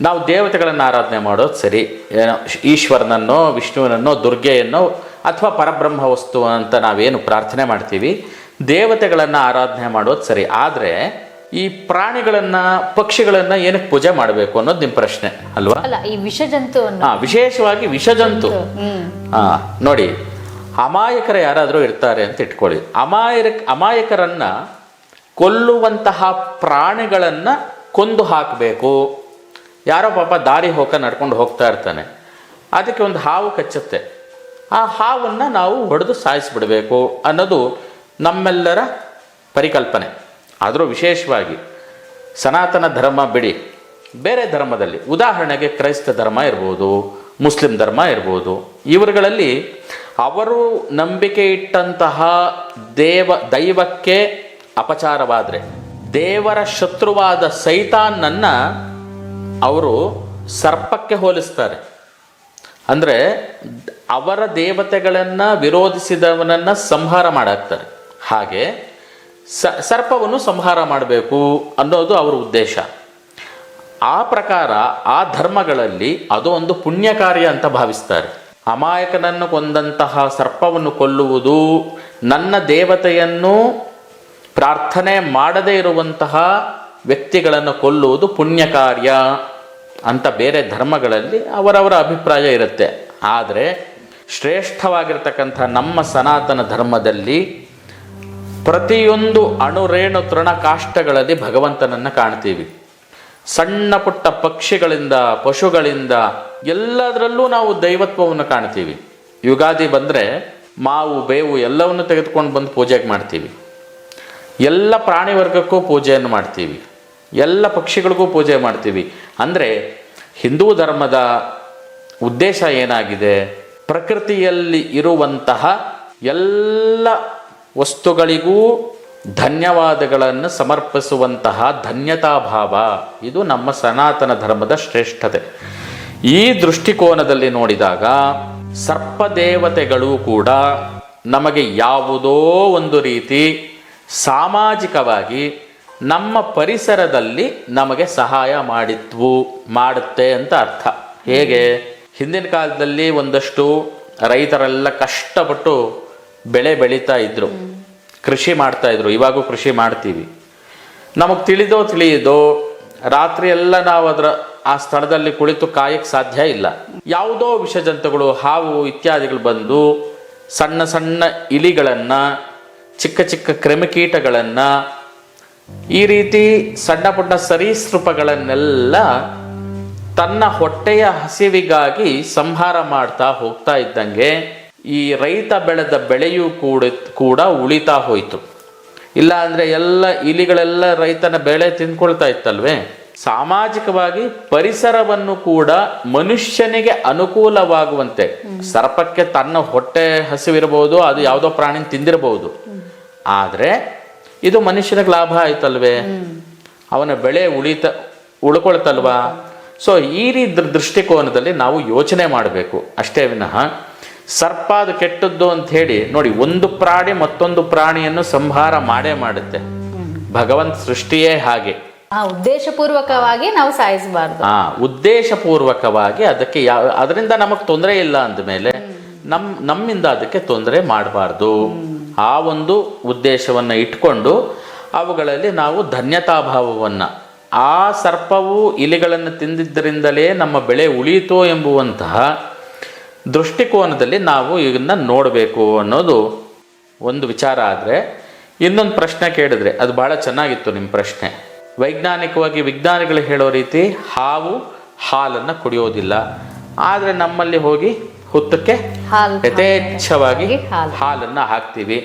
ನಾವು ದೇವತೆಗಳನ್ನು ಆರಾಧನೆ ಮಾಡೋದು ಸರಿ, ಏನೋ ಈಶ್ವರನನ್ನೋ ವಿಷ್ಣುವನನ್ನೋ ದುರ್ಗೆಯನ್ನೋ ಅಥವಾ ಪರಬ್ರಹ್ಮ ವಸ್ತು ಅಂತ ನಾವೇನು ಪ್ರಾರ್ಥನೆ ಮಾಡ್ತೀವಿ, ದೇವತೆಗಳನ್ನು ಆರಾಧನೆ ಮಾಡೋದು ಸರಿ. ಆದರೆ ಈ ಪ್ರಾಣಿಗಳನ್ನು, ಪಕ್ಷಿಗಳನ್ನು ಏನಕ್ಕೆ ಪೂಜೆ ಮಾಡಬೇಕು ಅನ್ನೋದು ನಿಮ್ಮ ಪ್ರಶ್ನೆ ಅಲ್ವಾ? ಅಲ್ಲ, ಈ ವಿಷಜಂತು ವಿಶೇಷವಾಗಿ ವಿಷಜಂತು. ನೋಡಿ, ಅಮಾಯಕರು ಯಾರಾದರೂ ಇರ್ತಾರೆ ಅಂತ ಇಟ್ಕೊಳ್ಳಿ. ಅಮಾಯಕರನ್ನ ಕೊಲ್ಲುವಂತಹ ಪ್ರಾಣಿಗಳನ್ನು ಕೊಂದು ಹಾಕಬೇಕು. ಯಾರೋ ಪಾಪ ದಾರಿ ನಡ್ಕೊಂಡು ಹೋಗ್ತಾ ಇರ್ತಾನೆ, ಅದಕ್ಕೆ ಒಂದು ಹಾವು ಕಚ್ಚುತ್ತೆ, ಆ ಹಾವನ್ನು ನಾವು ಹೊಡೆದು ಸಾಯಿಸಿಬಿಡಬೇಕು ಅನ್ನೋದು ನಮ್ಮೆಲ್ಲರ ಪರಿಕಲ್ಪನೆ. ಆದರೂ ವಿಶೇಷವಾಗಿ ಸನಾತನ ಧರ್ಮ ಬಿಡಿ, ಬೇರೆ ಧರ್ಮದಲ್ಲಿ, ಉದಾಹರಣೆಗೆ ಕ್ರೈಸ್ತ ಧರ್ಮ ಇರ್ಬೋದು, ಮುಸ್ಲಿಂ ಧರ್ಮ ಇರ್ಬೋದು, ಇವರುಗಳಲ್ಲಿ ಅವರು ನಂಬಿಕೆ ಇಟ್ಟಂತಹ ದೈವಕ್ಕೆ ಅಪಚಾರವಾದರೆ, ದೇವರ ಶತ್ರುವಾದ ಸೈತಾನನ್ನು ಅವರು ಸರ್ಪಕ್ಕೆ ಹೋಲಿಸ್ತಾರೆ. ಅಂದರೆ ಅವರ ದೇವತೆಗಳನ್ನು ವಿರೋಧಿಸಿದವನನ್ನು ಸಂಹಾರ ಮಾಡಾಕ್ತಾರೆ. ಹಾಗೆ ಸರ್ಪವನ್ನು ಸಂಹಾರ ಮಾಡಬೇಕು ಅನ್ನೋದು ಅವರ ಉದ್ದೇಶ. ಆ ಪ್ರಕಾರ ಆ ಧರ್ಮಗಳಲ್ಲಿ ಅದು ಒಂದು ಪುಣ್ಯ ಕಾರ್ಯ ಅಂತ ಭಾವಿಸ್ತಾರೆ. ಅಮಾಯಕನನ್ನು ಕೊಂದಂತಹ ಸರ್ಪವನ್ನು ಕೊಲ್ಲುವುದು, ನನ್ನ ದೇವತೆಯನ್ನು ಪ್ರಾರ್ಥನೆ ಮಾಡದೇ ಇರುವಂತಹ ವ್ಯಕ್ತಿಗಳನ್ನು ಕೊಲ್ಲುವುದು ಪುಣ್ಯ ಕಾರ್ಯ ಅಂತ ಬೇರೆ ಧರ್ಮಗಳಲ್ಲಿ ಅವರವರ ಅಭಿಪ್ರಾಯ ಇರುತ್ತೆ. ಆದರೆ ಶ್ರೇಷ್ಠವಾಗಿರ್ತಕ್ಕಂಥ ನಮ್ಮ ಸನಾತನ ಧರ್ಮದಲ್ಲಿ ಪ್ರತಿಯೊಂದು ಅಣುರೇಣು ತೃಣಕಾಷ್ಟಗಳಲ್ಲಿ ಭಗವಂತನನ್ನು ಕಾಣ್ತೀವಿ. ಸಣ್ಣ ಪುಟ್ಟ ಪಕ್ಷಿಗಳಿಂದ, ಪಶುಗಳಿಂದ, ಎಲ್ಲದರಲ್ಲೂ ನಾವು ದೈವತ್ವವನ್ನು ಕಾಣ್ತೀವಿ. ಯುಗಾದಿ ಬಂದರೆ ಮಾವು, ಬೇವು ಎಲ್ಲವನ್ನು ತೆಗೆದುಕೊಂಡು ಬಂದು ಪೂಜೆಗೆ ಮಾಡ್ತೀವಿ. ಎಲ್ಲ ಪ್ರಾಣಿ ವರ್ಗಕ್ಕೂ ಪೂಜೆಯನ್ನು ಮಾಡ್ತೀವಿ, ಎಲ್ಲ ಪಕ್ಷಿಗಳಿಗೂ ಪೂಜೆ ಮಾಡ್ತೀವಿ. ಅಂದರೆ ಹಿಂದೂ ಧರ್ಮದ ಉದ್ದೇಶ ಏನಾಗಿದೆ? ಪ್ರಕೃತಿಯಲ್ಲಿ ಇರುವಂತಹ ಎಲ್ಲ ವಸ್ತುಗಳಿಗೂ ಧನ್ಯವಾದಗಳನ್ನು ಸಮರ್ಪಿಸುವಂತಹ ಧನ್ಯತಾಭಾವ, ಇದು ನಮ್ಮ ಸನಾತನ ಧರ್ಮದ ಶ್ರೇಷ್ಠತೆ. ಈ ದೃಷ್ಟಿಕೋನದಲ್ಲಿ ನೋಡಿದಾಗ ಸರ್ಪದೇವತೆಗಳು ಕೂಡ ನಮಗೆ ಯಾವುದೋ ಒಂದು ರೀತಿ ಸಾಮಾಜಿಕವಾಗಿ ನಮ್ಮ ಪರಿಸರದಲ್ಲಿ ನಮಗೆ ಸಹಾಯ ಮಾಡುತ್ತೆ ಅಂತ ಅರ್ಥ. ಹೇಗೆ? ಹಿಂದಿನ ಕಾಲದಲ್ಲಿ ಒಂದಷ್ಟು ರೈತರೆಲ್ಲ ಕಷ್ಟಪಟ್ಟು ಬೆಳೆ ಬೆಳೀತಾ ಇದ್ರು, ಕೃಷಿ ಮಾಡ್ತಾ ಇದ್ರು. ಇವಾಗೂ ಕೃಷಿ ಮಾಡ್ತೀವಿ. ನಮಗೆ ತಿಳಿಯದೋ ರಾತ್ರಿ ಎಲ್ಲ ನಾವು ಆ ಸ್ಥಳದಲ್ಲಿ ಕುಳಿತು ಕಾಯಕ್ಕೆ ಸಾಧ್ಯ ಇಲ್ಲ. ಯಾವುದೋ ವಿಷಜಂತುಗಳು, ಹಾವು ಇತ್ಯಾದಿಗಳು ಬಂದು ಸಣ್ಣ ಸಣ್ಣ ಇಲಿಗಳನ್ನು, ಚಿಕ್ಕ ಚಿಕ್ಕ ಕ್ರಿಮಿಕೀಟಗಳನ್ನು, ಈ ರೀತಿ ಸಣ್ಣ ಪುಟ್ಟ ಸರೀಸೃಪಗಳನ್ನೆಲ್ಲ ತನ್ನ ಹೊಟ್ಟೆಯ ಹಸಿವಿಗಾಗಿ ಸಂಹಾರ ಮಾಡ್ತಾ ಹೋಗ್ತಾ ಇದ್ದಂಗೆ ಈ ರೈತ ಬೆಳೆದ ಬೆಳೆಯೂ ಕೂಡ ಉಳಿತಾ ಹೋಯಿತು. ಇಲ್ಲ ಅಂದರೆ ಎಲ್ಲ ಇಲಿಗಳೆಲ್ಲ ರೈತನ ಬೆಳೆ ತಿಂದ್ಕೊಳ್ತಾ ಇತ್ತಲ್ವೇ. ಸಾಮಾಜಿಕವಾಗಿ ಪರಿಸರವನ್ನು ಕೂಡ ಮನುಷ್ಯನಿಗೆ ಅನುಕೂಲವಾಗುವಂತೆ, ಸರ್ಪಕ್ಕೆ ತನ್ನ ಹೊಟ್ಟೆ ಹಸಿವಿರಬಹುದು, ಅದು ಯಾವುದೋ ಪ್ರಾಣಿ ತಿಂದಿರಬಹುದು, ಆದರೆ ಇದು ಮನುಷ್ಯನಿಗೆ ಲಾಭ ಆಯ್ತಲ್ವೇ, ಅವನ ಬೆಳೆ ಉಳ್ಕೊಳ್ತಲ್ವಾ. ಸೊ ಈ ರೀತಿ ದೃಷ್ಟಿಕೋನದಲ್ಲಿ ನಾವು ಯೋಚನೆ ಮಾಡಬೇಕು ಅಷ್ಟೇ ವಿನಃ ಸರ್ಪ ಅದು ಕೆಟ್ಟದ್ದು ಅಂತ ಹೇಳಿ ನೋಡಿ, ಒಂದು ಪ್ರಾಣಿ ಮತ್ತೊಂದು ಪ್ರಾಣಿಯನ್ನು ಸಂಹಾರ ಮಾಡುತ್ತೆ. ಭಗವಂತ ಸೃಷ್ಟಿಯೇ ಹಾಗೆ. ಉದ್ದೇಶಪೂರ್ವಕವಾಗಿ ನಾವು ಸಾಯಿಸಬಾರ್ದು. ಉದ್ದೇಶಪೂರ್ವಕವಾಗಿ ಅದಕ್ಕೆ ಅದರಿಂದ ನಮಗೆ ತೊಂದರೆ ಇಲ್ಲ ಅಂದಮೇಲೆ ನಮ್ಮಿಂದ ಅದಕ್ಕೆ ತೊಂದರೆ ಮಾಡಬಾರ್ದು. ಆ ಒಂದು ಉದ್ದೇಶವನ್ನು ಇಟ್ಕೊಂಡು ಅವುಗಳಲ್ಲಿ ನಾವು ಧನ್ಯತಾಭಾವವನ್ನು, ಆ ಸರ್ಪವು ಇಲಿಗಳನ್ನು ತಿಂದಿದ್ದರಿಂದಲೇ ನಮ್ಮ ಬೆಳೆ ಉಳಿಯಿತು ಎಂಬುವಂತಹ ದೃಷ್ಟಿಕೋನದಲ್ಲಿ ನಾವು ಇದನ್ನು ನೋಡಬೇಕು ಅನ್ನೋದು ಒಂದು ವಿಚಾರ. ಆದರೆ ಇನ್ನೊಂದು ಪ್ರಶ್ನೆ ಕೇಳಿದ್ರೆ ಅದು ಭಾಳ ಚೆನ್ನಾಗಿತ್ತು ನಿಮ್ಮ ಪ್ರಶ್ನೆ. ವೈಜ್ಞಾನಿಕವಾಗಿ ವಿಜ್ಞಾನಿಗಳು ಹೇಳೋ ರೀತಿ ಹಾವು ಹಾಲನ್ನು ಕುಡಿಯೋದಿಲ್ಲ, ಆದರೆ ನಮ್ಮಲ್ಲಿ ಹೋಗಿ ಹುತ್ತಕ್ಕೆ ಯಥೇಚ್ಛವಾಗಿ ಹಾಲನ್ನು ಹಾಕ್ತೀವಿ.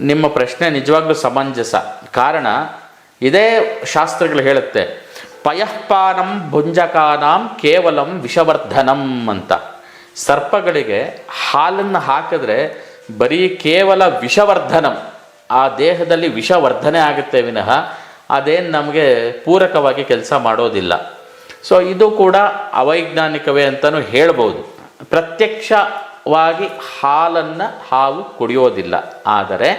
ನಿಮ್ಮ ಪ್ರಶ್ನೆ ನಿಜವಾಗ್ಲೂ ಸಮಂಜಸ. ಕಾರಣ ಇದೇ ಶಾಸ್ತ್ರಗಳು ಹೇಳುತ್ತೆ, ಪಯಃಪಾನಂ ಭುಂಜಕಾನಾಂ ಕೇವಲಂ ವಿಷವರ್ಧನಂ ಅಂತ. ಸರ್ಪಗಳಿಗೆ ಹಾಲನ್ನು ಹಾಕಿದ್ರೆ ಬರೀ ಕೇವಲ ವಿಷವರ್ಧನಂ, ಆ ದೇಹದಲ್ಲಿ ವಿಷವರ್ಧನೆ ಆಗುತ್ತೆ ವಿನಃ ಅದೇನು ನಮಗೆ ಪೂರಕವಾಗಿ ಕೆಲಸ ಮಾಡೋದಿಲ್ಲ. ಸೊ ಇದು ಕೂಡ ಅವೈಜ್ಞಾನಿಕವೇ ಅಂತಲೂ ಹೇಳ್ಬೋದು. ಪ್ರತ್ಯಕ್ಷವಾಗಿ ಹಾಲನ್ನು ಹಾವು ಕುಡಿಯೋದಿಲ್ಲ, ಆದರೆ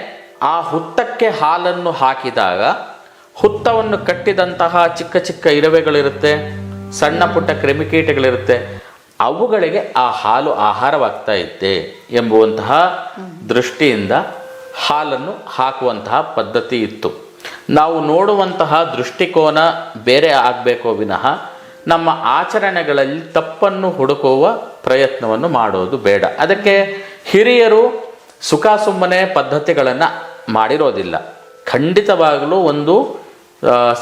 ಆ ಹುತ್ತಕ್ಕೆ ಹಾಲನ್ನು ಹಾಕಿದಾಗ ಹುತ್ತವನ್ನು ಕಟ್ಟಿದಂತಹ ಚಿಕ್ಕ ಚಿಕ್ಕ ಇರುವೆಗಳಿರುತ್ತೆ, ಸಣ್ಣ ಪುಟ್ಟ ಕ್ರಿಮಿಕೀಟಗಳಿರುತ್ತೆ, ಅವುಗಳಿಗೆ ಆ ಹಾಲು ಆಹಾರವಾಗ್ತಾ ಇತ್ತೆ ಎಂಬುವಂತಹ ದೃಷ್ಟಿಯಿಂದ ಹಾಲನ್ನು ಹಾಕುವಂತಹ ಪದ್ಧತಿ ಇತ್ತು. ನಾವು ನೋಡುವಂತಹ ದೃಷ್ಟಿಕೋನ ಬೇರೆ ಆಗಬೇಕೋ ವಿನಃ ನಮ್ಮ ಆಚರಣೆಗಳಲ್ಲಿ ತಪ್ಪನ್ನು ಹುಡುಕುವ ಪ್ರಯತ್ನವನ್ನು ಮಾಡೋದು ಬೇಡ. ಅದಕ್ಕೆ ಹಿರಿಯರು ಸುಖ ಸುಮ್ಮನೆ ಪದ್ಧತಿಗಳನ್ನು ಮಾಡಿರೋದಿಲ್ಲ. ಖಂಡಿತವಾಗಲೂ ಒಂದು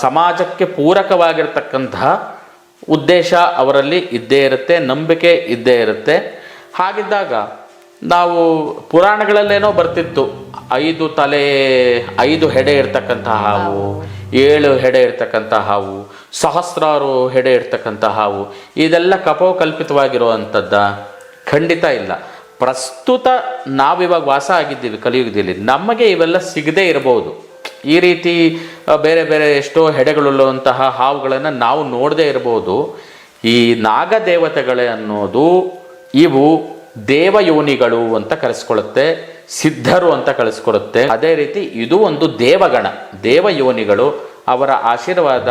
ಸಮಾಜಕ್ಕೆ ಪೂರಕವಾಗಿರ್ತಕ್ಕಂತಹ ಉದ್ದೇಶ ಅವರಲ್ಲಿ ಇದ್ದೇ ಇರುತ್ತೆ, ನಂಬಿಕೆ ಇದ್ದೇ ಇರುತ್ತೆ. ಹಾಗಿದ್ದಾಗ ನಾವು ಪುರಾಣಗಳಲ್ಲೇನೋ ಬರ್ತಿತ್ತು, 5 ತಲೆ 5 ಹೆಡೆ ಇರ್ತಕ್ಕಂಥ ಹಾವು, 7 ಹೆಡೆ ಇರ್ತಕ್ಕಂಥ ಹಾವು, ಸಹಸ್ರಾರು ಹೆಡೆ ಇರ್ತಕ್ಕಂಥ ಹಾವು. ಇದೆಲ್ಲ ಕಪೋಕಲ್ಪಿತವಾಗಿರುವಂಥದ್ದ? ಖಂಡಿತ ಇಲ್ಲ. ಪ್ರಸ್ತುತ ನಾವಿವಾಗ ವಾಸ ಆಗಿದ್ದೀವಿ ಕಲಿಯುಗದಲ್ಲಿ, ನಮಗೆ ಇವೆಲ್ಲ ಸಿಗದೇ ಇರಬಹುದು. ಈ ರೀತಿ ಬೇರೆ ಬೇರೆ ಎಷ್ಟೋ ಹೆಡೆಗಳುಳ್ಳುವಂತಹ ಹಾವುಗಳನ್ನು ನಾವು ನೋಡದೇ ಇರಬಹುದು. ಈ ನಾಗದೇವತೆಗಳೇ ಅನ್ನೋದು ಇವು ದೇವಯೋನಿಗಳು ಅಂತ ಕರೆಸ್ಕೊಳ್ಳುತ್ತೆ, ಸಿದ್ಧರು ಅಂತ ಕಳಿಸ್ಕೊಡುತ್ತೆ. ಅದೇ ರೀತಿ ಇದು ಒಂದು ದೇವಗಣ, ದೇವಯೋನಿಗಳು. ಅವರ ಆಶೀರ್ವಾದ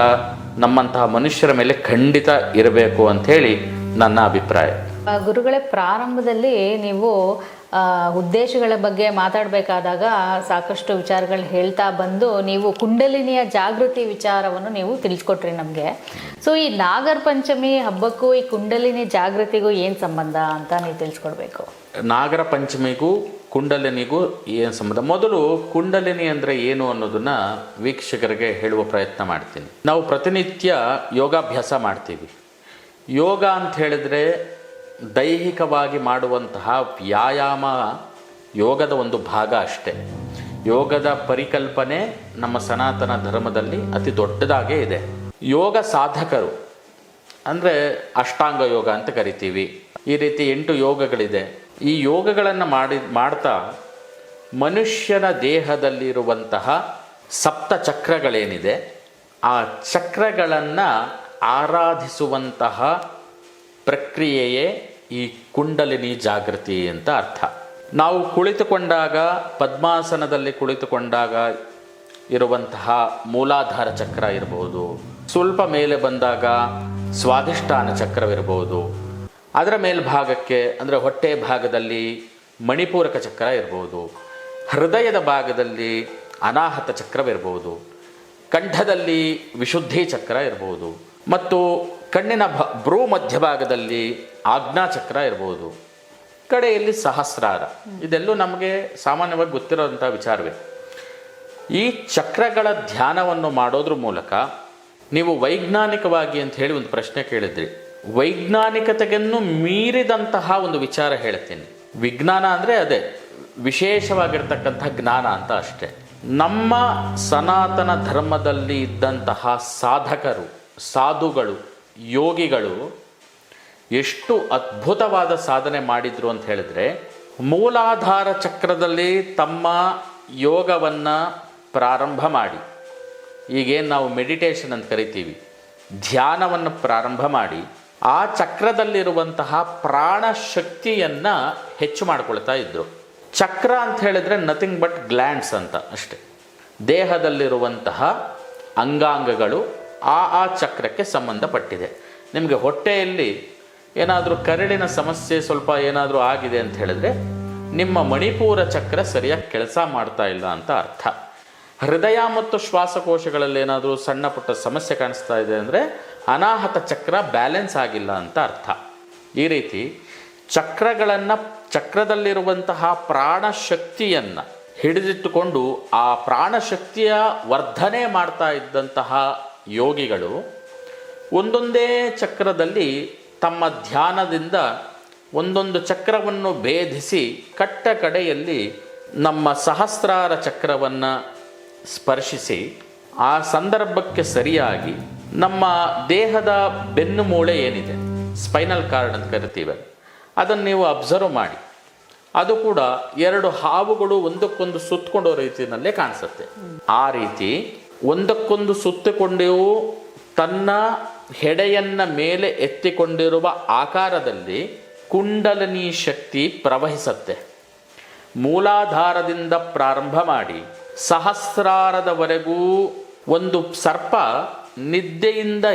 ನಮ್ಮಂತಹ ಮನುಷ್ಯರ ಮೇಲೆ ಖಂಡಿತ ಇರಬೇಕು ಅಂಥೇಳಿ ನನ್ನ ಅಭಿಪ್ರಾಯ. ಗುರುಗಳೇ, ಪ್ರಾರಂಭದಲ್ಲಿ ನೀವು ಉದ್ದೇಶಗಳ ಬಗ್ಗೆ ಮಾತಾಡಬೇಕಾದಾಗ ಸಾಕಷ್ಟು ವಿಚಾರಗಳು ಹೇಳ್ತಾ ಬಂದು ನೀವು ಕುಂಡಲಿನಿಯ ಜಾಗೃತಿ ವಿಚಾರವನ್ನು ನೀವು ತಿಳಿಸ್ಕೊಟ್ರಿ ನಮಗೆ. ಸೊ ಈ ನಾಗರ ಪಂಚಮಿ ಹಬ್ಬಕ್ಕೂ ಈ ಕುಂಡಲಿನಿ ಜಾಗೃತಿಗೂ ಏನು ಸಂಬಂಧ ಅಂತ ನೀವು ತಿಳಿಸ್ಕೊಡ್ಬೇಕು. ನಾಗರ ಪಂಚಮಿಗೂ ಕುಂಡಲಿನಿಗೂ ಏನು ಸಂಬಂಧ? ಮೊದಲು ಕುಂಡಲಿನಿ ಅಂದರೆ ಏನು ಅನ್ನೋದನ್ನು ವೀಕ್ಷಕರಿಗೆ ಹೇಳುವ ಪ್ರಯತ್ನ ಮಾಡ್ತೀನಿ. ನಾವು ಪ್ರತಿನಿತ್ಯ ಯೋಗಾಭ್ಯಾಸ ಮಾಡ್ತೀವಿ. ಯೋಗ ಅಂತ ಹೇಳಿದ್ರೆ ದೈಹಿಕವಾಗಿ ಮಾಡುವಂತಹ ವ್ಯಾಯಾಮ ಯೋಗದ ಒಂದು ಭಾಗ ಅಷ್ಟೇ. ಯೋಗದ ಪರಿಕಲ್ಪನೆ ನಮ್ಮ ಸನಾತನ ಧರ್ಮದಲ್ಲಿ ಅತಿ ದೊಡ್ಡದಾಗೇ ಇದೆ. ಯೋಗ ಸಾಧಕರು ಅಂದರೆ ಅಷ್ಟಾಂಗ ಯೋಗ ಅಂತ ಕರಿತೀವಿ. ಈ ರೀತಿ 8 ಯೋಗಗಳಿದೆ. ಈ ಯೋಗಗಳನ್ನು ಮಾಡ್ತಾ ಮನುಷ್ಯನ ದೇಹದಲ್ಲಿರುವಂತಹ ಸಪ್ತ ಚಕ್ರಗಳೇನಿದೆ ಆ ಚಕ್ರಗಳನ್ನು ಆರಾಧಿಸುವಂತಹ ಪ್ರಕ್ರಿಯೆಯೇ ಈ ಕುಂಡಲಿನಿ ಜಾಗೃತಿ ಅಂತ ಅರ್ಥ. ನಾವು ಕುಳಿತುಕೊಂಡಾಗ, ಪದ್ಮಾಸನದಲ್ಲಿ ಕುಳಿತುಕೊಂಡಾಗ ಇರುವಂತಹ ಮೂಲಾಧಾರ ಚಕ್ರ ಇರಬಹುದು, ಸ್ವಲ್ಪ ಮೇಲೆ ಬಂದಾಗ ಸ್ವಾಧಿಷ್ಠಾನ ಚಕ್ರವಿರಬಹುದು, ಅದರ ಮೇಲ್ಭಾಗಕ್ಕೆ ಅಂದರೆ ಹೊಟ್ಟೆ ಭಾಗದಲ್ಲಿ ಮಣಿಪೂರಕ ಚಕ್ರ ಇರ್ಬೋದು, ಹೃದಯದ ಭಾಗದಲ್ಲಿ ಅನಾಹತ ಚಕ್ರವಿರ್ಬೋದು, ಕಂಠದಲ್ಲಿ ವಿಶುದ್ಧಿ ಚಕ್ರ ಇರ್ಬೋದು, ಮತ್ತು ಕಣ್ಣಿನ ಭ್ರೂ ಮಧ್ಯಭಾಗದಲ್ಲಿ ಆಜ್ಞಾಚಕ್ರ ಇರ್ಬೋದು, ಕಡೆಯಲ್ಲಿ ಸಹಸ್ರಾರ. ಇದೆಲ್ಲೂ ನಮಗೆ ಸಾಮಾನ್ಯವಾಗಿ ಗೊತ್ತಿರೋಂಥ ವಿಚಾರವೇ. ಈ ಚಕ್ರಗಳ ಧ್ಯಾನವನ್ನು ಮಾಡೋದ್ರ ಮೂಲಕ ನೀವು ವೈಜ್ಞಾನಿಕವಾಗಿ ಅಂತ ಹೇಳಿ ಒಂದು ಪ್ರಶ್ನೆ ಕೇಳಿದ್ರಿ. ವೈಜ್ಞಾನಿಕತೆಯನ್ನು ಮೀರಿದಂತಹ ಒಂದು ವಿಚಾರ ಹೇಳ್ತೀನಿ. ವಿಜ್ಞಾನ ಅಂದರೆ ಅದೇ ವಿಶೇಷವಾಗಿರ್ತಕ್ಕಂಥ ಜ್ಞಾನ ಅಂತ ಅಷ್ಟೆ. ನಮ್ಮ ಸನಾತನ ಧರ್ಮದಲ್ಲಿ ಇದ್ದಂತಹ ಸಾಧಕರು, ಸಾಧುಗಳು, ಯೋಗಿಗಳು ಎಷ್ಟು ಅದ್ಭುತವಾದ ಸಾಧನೆ ಮಾಡಿದರು ಅಂತ ಹೇಳಿದ್ರೆ, ಮೂಲಾಧಾರ ಚಕ್ರದಲ್ಲಿ ತಮ್ಮ ಯೋಗವನ್ನು ಪ್ರಾರಂಭ ಮಾಡಿ, ಈಗೇನು ನಾವು ಮೆಡಿಟೇಷನ್ ಅಂತ ಕರಿತೀವಿ, ಧ್ಯಾನವನ್ನು ಪ್ರಾರಂಭ ಮಾಡಿ ಆ ಚಕ್ರದಲ್ಲಿರುವಂತಹ ಪ್ರಾಣ ಶಕ್ತಿಯನ್ನು ಹೆಚ್ಚು ಮಾಡ್ಕೊಳ್ತಾ ಇದ್ದರು. ಚಕ್ರ ಅಂತ ಹೇಳಿದ್ರೆ ನಥಿಂಗ್ ಬಟ್ ಗ್ಲ್ಯಾಂಡ್ಸ್ ಅಂತ ಅಷ್ಟೆ. ದೇಹದಲ್ಲಿರುವಂತಹ ಅಂಗಾಂಗಗಳು ಆ ಚಕ್ರಕ್ಕೆ ಸಂಬಂಧಪಟ್ಟಿದೆ. ನಿಮಗೆ ಹೊಟ್ಟೆಯಲ್ಲಿ ಏನಾದರೂ ಕರಳಿನ ಸಮಸ್ಯೆ ಸ್ವಲ್ಪ ಏನಾದರೂ ಆಗಿದೆ ಅಂತ ಹೇಳಿದ್ರೆ ನಿಮ್ಮ ಮಣಿಪೂರ ಚಕ್ರ ಸರಿಯಾಗಿ ಕೆಲಸ ಮಾಡ್ತಾ ಇಲ್ಲ ಅಂತ ಅರ್ಥ. ಹೃದಯ ಮತ್ತು ಶ್ವಾಸಕೋಶಗಳಲ್ಲಿ ಏನಾದರೂ ಸಣ್ಣ ಪುಟ್ಟ ಸಮಸ್ಯೆ ಕಾಣಿಸ್ತಾ ಇದೆ ಅಂದರೆ ಅನಾಹತ ಚಕ್ರ ಬ್ಯಾಲೆನ್ಸ್ ಆಗಿಲ್ಲ ಅಂತ ಅರ್ಥ. ಈ ರೀತಿ ಚಕ್ರದಲ್ಲಿರುವಂತಹ ಪ್ರಾಣಶಕ್ತಿಯನ್ನು ಹಿಡಿದಿಟ್ಟುಕೊಂಡು ಆ ಪ್ರಾಣಶಕ್ತಿಯ ವರ್ಧನೆ ಮಾಡ್ತಾ ಇದ್ದಂತಹ ಯೋಗಿಗಳು ಒಂದೊಂದೇ ಚಕ್ರದಲ್ಲಿ ತಮ್ಮ ಧ್ಯಾನದಿಂದ ಒಂದೊಂದು ಚಕ್ರವನ್ನು ಭೇದಿಸಿ ಕಟ್ಟ ಕಡೆಯಲ್ಲಿ ನಮ್ಮ ಸಹಸ್ರಾರ ಚಕ್ರವನ್ನು ಸ್ಪರ್ಶಿಸಿ ಆ ಸಂದರ್ಭಕ್ಕೆ ಸರಿಯಾಗಿ ನಮ್ಮ ದೇಹದ ಬೆನ್ನು ಮೂಳೆ ಏನಿದೆ, ಸ್ಪೈನಲ್ ಕಾರ್ಡ್ ಅಂತ ಕರಿತೀವಿ, ಅದನ್ನು ನೀವು ಅಬ್ಸರ್ವ್ ಮಾಡಿ. ಅದು ಕೂಡ ಎರಡು ಹಾವುಗಳು ಒಂದಕ್ಕೊಂದು ಸುತ್ತಕೊಂಡೋ ರೀತಿಯಲ್ಲೇ ಕಾಣಿಸುತ್ತೆ. ಆ ರೀತಿ ಒಂದಕ್ಕೊಂದು ಸುತ್ತಿಕೊಂಡೂ ತನ್ನ ಹೆಡೆಯನ್ನ ಮೇಲೆ ಎತ್ತಿಕೊಂಡಿರುವ ಆಕಾರದಲ್ಲಿ ಕುಂಡಲಿನಿ ಶಕ್ತಿ ಪ್ರವಹಿಸುತ್ತೆ. ಮೂಲಾಧಾರದಿಂದ ಪ್ರಾರಂಭ ಮಾಡಿ ಸಹಸ್ರಾರದವರೆಗೂ ಒಂದು ಸರ್ಪ ನಿದ್ದೆಯಿಂದ